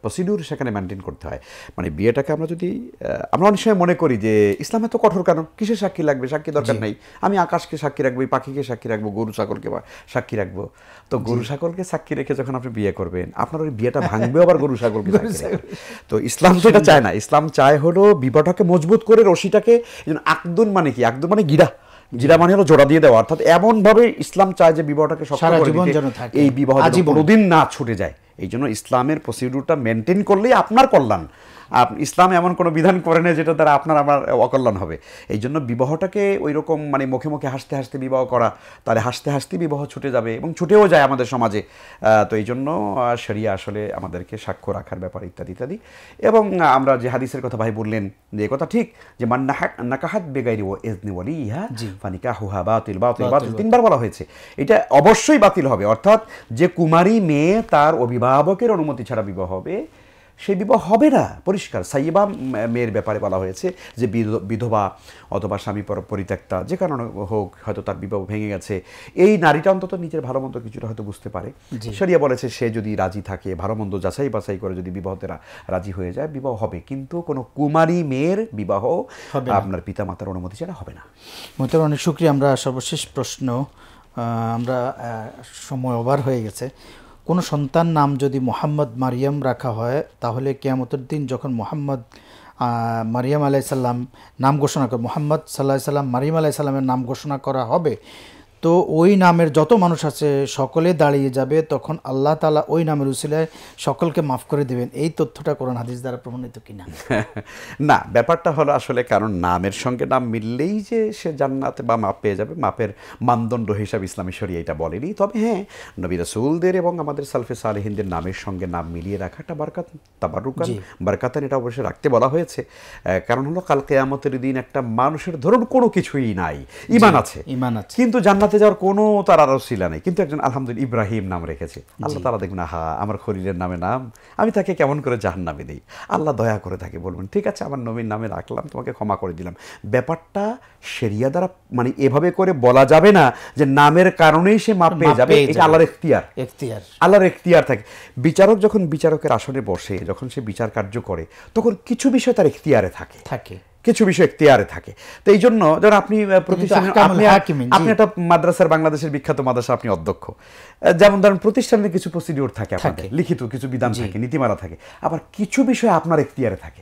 প্রসিডিউর সেখানে মেনটেন করতে হয়। মানে বিয়েটাকে আমরা অনেক সময় মনে করি যে ইসলাম এত কঠোর কেন, কিসের সাক্ষী লাগবে, সাক্ষী দরকার নেই, আমি আকাশকে সাক্ষী রাখবো, পাখিকে সাক্ষী রাখবো, গরু ছাগলকে সাক্ষী রাখবো। তো গরু ছাগলকে সাক্ষী রেখে যখন আপনি বিয়ে করবেন, আপনার ওই বিয়েটা ভাঙবে আবার গরু ছাগলকে সাক্ষী রেখে। তো ইসলাম তো এটা চায় না। ইসলাম চায় হলো বিবাহটাকে মজবুত করে রশিটাকে, আকদুন মানে কি, আকদুন মানে গিরা মানে হলো জোড়া দিয়ে দেওয়া। অর্থাৎ এমন ভাবে ইসলাম চায় যে বিবাহটাকে শক্ত করে দিতে, এই বিবাহ কোনোদিন না ছুটে যায়। এই জন্য ইসলামের প্রসিডিউরটা মেনটেন করলেই আপনার কল্যাণ। ইসলাম এমন কোনো বিধান করে না যেটা দ্বারা আপনার আমার অকল্যাণ হবে। এই জন্য বিবাহটাকে ওই রকম মানে মুখে মুখে হাসতে হাসতে বিবাহ করা, তাহলে হাসতে হাসতে বিবাহ ছুটে যাবে এবং ছুটেও যায় আমাদের সমাজে। তো এই জন্য শরিয়া আসলে আমাদেরকে সাক্ষ্য রাখার ব্যাপার ইত্যাদি ইত্যাদি। এবং আমরা যে হাদিসের কথা ভাই বললেন, যে কথা ঠিক, যে মান নাকাহাত বেগাইরি ও ইজনি ওয়ালিহা ফানিকাহুহা বাতিল বাতিল বাতিল, তিনবার বলা হয়েছে। এটা অবশ্যই বাতিল হবে। অর্থাৎ যে কুমারী মেয়ে তার অভিভাবকের অনুমতি ছাড়া বিবাহ হবে, সেই বিবাহ হবে না, পরিষ্কার। সাইয়্যিবা মেয়ের ব্যাপারে বলা হয়েছে যে বিধবা অথবা স্বামী পরিত্যক্তা, যে কারণে হোক, হয়তো তার বিবাহ ভেঙে গেছে, এই নারীটা অন্তত নিজের ভালো মন্দ কিছুটা হয়তো বুঝতে পারে। শরিয়া বলেছে সে যদি রাজি থাকে, ভালো মন্দ যাচাই বাছাই করে যদি বিবাহতে রাজি হয়ে যায়, বিবাহ হবে। কিন্তু কোনো কুমারী মেয়ের বিবাহ আপনার পিতা মাতার অনুমতি ছাড়া হবে না। মোহতারাম, অনেক শুকরিয়া। আমরা সর্বশেষ প্রশ্ন, আমরা সময় ওভার হয়ে গেছে। কোনো সন্তান নাম যদি মোহাম্মদ মারিয়াম রাখা হয়, তাহলে কিয়ামতের দিন যখন মোহাম্মদ মারিয়াম আলাইসাল্লাম নাম ঘোষণা করে, মোহাম্মদ সাল্লাহ সাল্লাম মারিয়াম আলাইসাল্লামের নাম ঘোষণা করা হবে, তো ওই নামের যত মানুষ আছে সকলে দাঁড়িয়ে যাবে, তখন আল্লাহ তাআলা ওই নামের উসিলায় সকলকে মাফ করে দেবেন। এই তথ্যটা কোরআন হাদিস দ্বারা প্রমাণিত কিনা? না, ব্যাপারটা হলো আসলে, কারণ নামের সঙ্গে নাম মিললেই যে সে জান্নাতে বা মাপ পেয়ে যাবে, মাপের মানদণ্ড হিসাবে ইসলামী শরিয়া এটা বলেনি। তবে হ্যাঁ, নবী রাসূলদের এবং আমাদের সালফে সালেহিনদের নামের সঙ্গে নাম মিলিয়ে রাখাটা বারকাত, তাবারুকান বারকাতান, এটা অবশ্যই রাখতে বলা হয়েছে। কারণ হলো কাল কিয়ামতের দিন একটা মানুষের ধরুন কোনো কিছুই নাই, ঈমান আছে, কিন্তু জান্নাত যাওয়ার কোনো তার ওসিলা নেই, কিন্তু একজন আলহামদুলিল্লাহ ইব্রাহিম নাম রেখেছে। আল্লাহ তাআলা দেখবেন, আহা আমার খলিলের নামে নাম, আমি তাকে কেমন করে জাহান্নামে দেই। আল্লাহ দয়া করে তাকে বলবেন, ঠিক আছে আমার নবীর নামে রাখলাম, তোমাকে ক্ষমা করে দিলাম। ব্যাপারটা শরিয়া দ্বারা মানে এভাবে করে বলা যাবে না যে নামের কারণেই সে মাপ পেয়ে যাবে। এটা আল্লাহর এখতিয়ার, আল্লাহর এখতিয়ার থাকে। বিচারক যখন বিচারকের আসনে বসে, যখন সে বিচার কার্য করে, তখন কিছু বিষয় তার এখতিয়ারে থাকে, কিছু বিষয় এখতিয়ারে থাকে। তো এই জন্য ধর আপনি আপনি একটা মাদ্রাসার, বাংলাদেশের বিখ্যাত মাদ্রাসা আপনি অধ্যক্ষ, যেমন ধরেন প্রতিষ্ঠানের কিছু প্রসিডিওর থাকে, আপনাদের লিখিত কিছু বিধান থাকে, নীতিমালা থাকে, আবার কিছু বিষয় আপনার এখতিয়ারে থাকে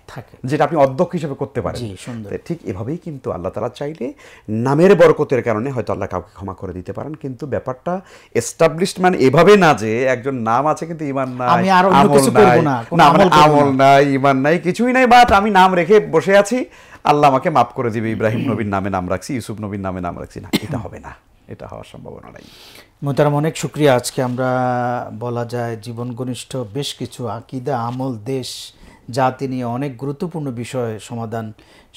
যেটা আপনি অধ্যক্ষ হিসেবে করতে পারেন। ঠিক এভাবেই কিন্তু আল্লাহ তাআলা চাইলে নামের বরকতের কারণে হয়তো আল্লাহ কাউকে ক্ষমা করে দিতে পারেন। কিন্তু ব্যাপারটা এস্টাবলিশড মানে এভাবে না যে একজন নাম আছে কিন্তু ঈমান নাই, আমল নাই, ঈমান নাই, কিছুই নাই, বাট আমি নাম রেখে বসে আছি, আল্লাহ আমাকে মাফ করে দিবে, ইব্রাহিম নবীর নামে নাম রাখছি, ইউসুফ নবীর নামে নাম রাখছি, না, এটা হবে না, এটা হওয়ার সম্ভাবনা নাই। মোহতারাম, অনেক শুকরিয়া। আজকে আমরা বলা যায় জীবন ঘনিষ্ঠ বেশ কিছু আকীদা, আমল, দেশ, জাতি নিয়ে অনেক গুরুত্বপূর্ণ বিষয় সমাধান,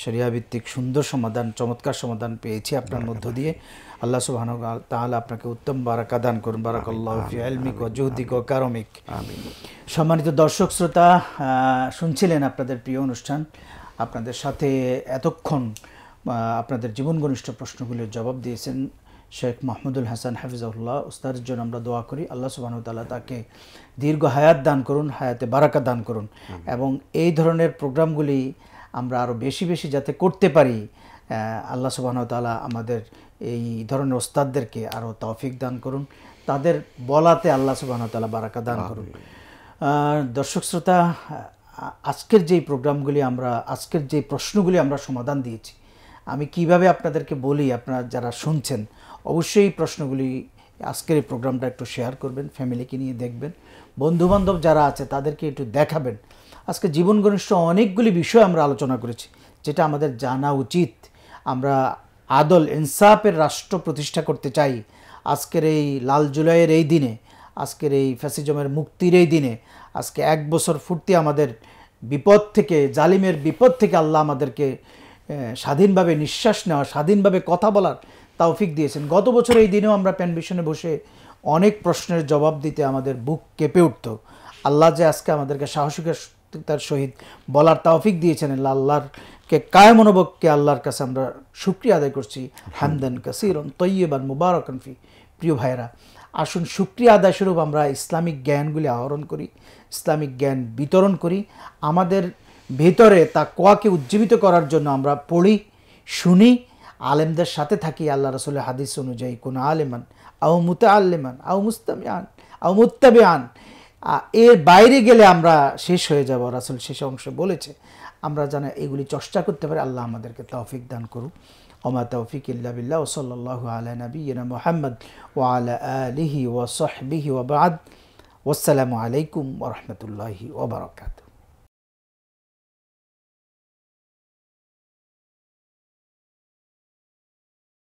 শরিয়া ভিত্তিক সুন্দর সমাধান, চমৎকার সমাধান পেয়েছি আপনার মধ্য দিয়ে। আল্লাহ সুবহানাহু ওয়া তাআলা আপনাকে উত্তম বারাকা দান করুন। বারাকাল্লাহু ফি ইলমিক ওয়া জুহদিক ওয়া কারামিক। আমিন। সম্মানিত দর্শক শ্রোতা, শুনছিলেন আপনাদের প্রিয় অনুষ্ঠান। আপনাদের সাথে এতক্ষণ আপনাদের জীবন ঘনিষ্ঠ প্রশ্নগুলির জবাব দিয়েছেন শেখ মাহমুদুল হাসান হাফিজাহুল্লাহ উস্তাদের জন্য আমরা দোয়া করি। আল্লাহ সুবহানাহু ওয়া তাআলা তাকে দীর্ঘ হায়াত দান করুন, হায়াতে বারাকা দান করুন, এবং এই ধরনের প্রোগ্রামগুলি আমরা আরও বেশি বেশি যাতে করতে পারি। আল্লাহ সুবহানাহু ওয়া তাআলা আমাদের এই ধরনের ওস্তাদদেরকে আরও তৌফিক দান করুন, তাদের বলাতে আল্লাহ সুবহানাহু ওয়া তাআলা বারাকা দান করুন। দর্শক শ্রোতা, আজকের যেই প্রোগ্রামগুলি আমরা, আজকের যে প্রশ্নগুলি আমরা সমাধান দিয়েছি, আমি কিভাবে আপনাদেরকে বলি, আপনারা যারা শুনছেন অবশ্যই প্রশ্নগুলি আজকের এই প্রোগ্রামটা একটু শেয়ার করবেন, ফ্যামিলিকে নিয়ে দেখবেন, বন্ধুবান্ধব যারা আছে তাদেরকে একটু দেখাবেন। আজকে জীবন ঘনিষ্ঠ অনেকগুলি বিষয় আমরা আলোচনা করেছি যেটা আমাদের জানা উচিত। আমরা আদল ইনসাফের রাষ্ট্র প্রতিষ্ঠা করতে চাই। আজকের এই লাল জুলাইয়ের এই দিনে, আজকের এই ফ্যাসিজমের মুক্তির এই দিনে, আজকে 1 বছর ফুর্তি আমাদের বিপদ থেকে, জালিমের বিপদ থেকে আল্লাহ আমাদেরকে স্বাধীনভাবে নিঃশ্বাস নেওয়া, স্বাধীনভাবে কথা বলার তৌফিক দিয়েছেন। গত বছর এই দিনেও আমরা প্যানভিশনে বসে অনেক প্রশ্নের জবাব দিতে আমাদের বুক কেঁপে উঠত। আল্লাহ যে আজকে আমাদেরকে সাহসিকতার সহিত বলার তৌফিক দিয়েছেন, আল্লাহরকে কায়েম মনোবককে আল্লাহর কাছে আমরা শুকরিয়া আদায় করছি। হামদান কাসীরান তয়্যিবান মুবারাকান ফি। প্রিয় ভাইরা, আসুন শুকরিয়া আদায় স্বরূপ আমরা ইসলামিক জ্ঞানগুলি আহরণ করি, ইসলামিক জ্ঞান বিতরণ করি। আমাদের ভেতরে তাকওয়াকে উজ্জীবিত করার জন্য আমরা পড়ি, শুনি, আলেমদের সাথে থাকি। আল্লাহ রাসূলের হাদিস অনুযায়ী কোন আলেমান আও মুতাআল্লিমান আও মুস্তামিআন আও মুত্তাবিআন, এর বাইরে গেলে আমরা শেষ হয়ে যাব। রাসূল শেষ অংশে বলেছে আমরা যেন এগুলি চর্চা করতে পারি। আল্লাহ আমাদেরকে তৌফিক দান করুন। ওমা তৌফিক ইল্লা বিল্লাহ ওয়া সাল্লাল্লাহু আলা নাবিয়িনা মুহাম্মদ ওয়া আলা আলিহি ওয়া সাহবিহি ওয়া বা'দ। ওয়াসসালামু আলাইকুম ওয়া রাহমাতুল্লাহি ওয়া বারাকাতুহু।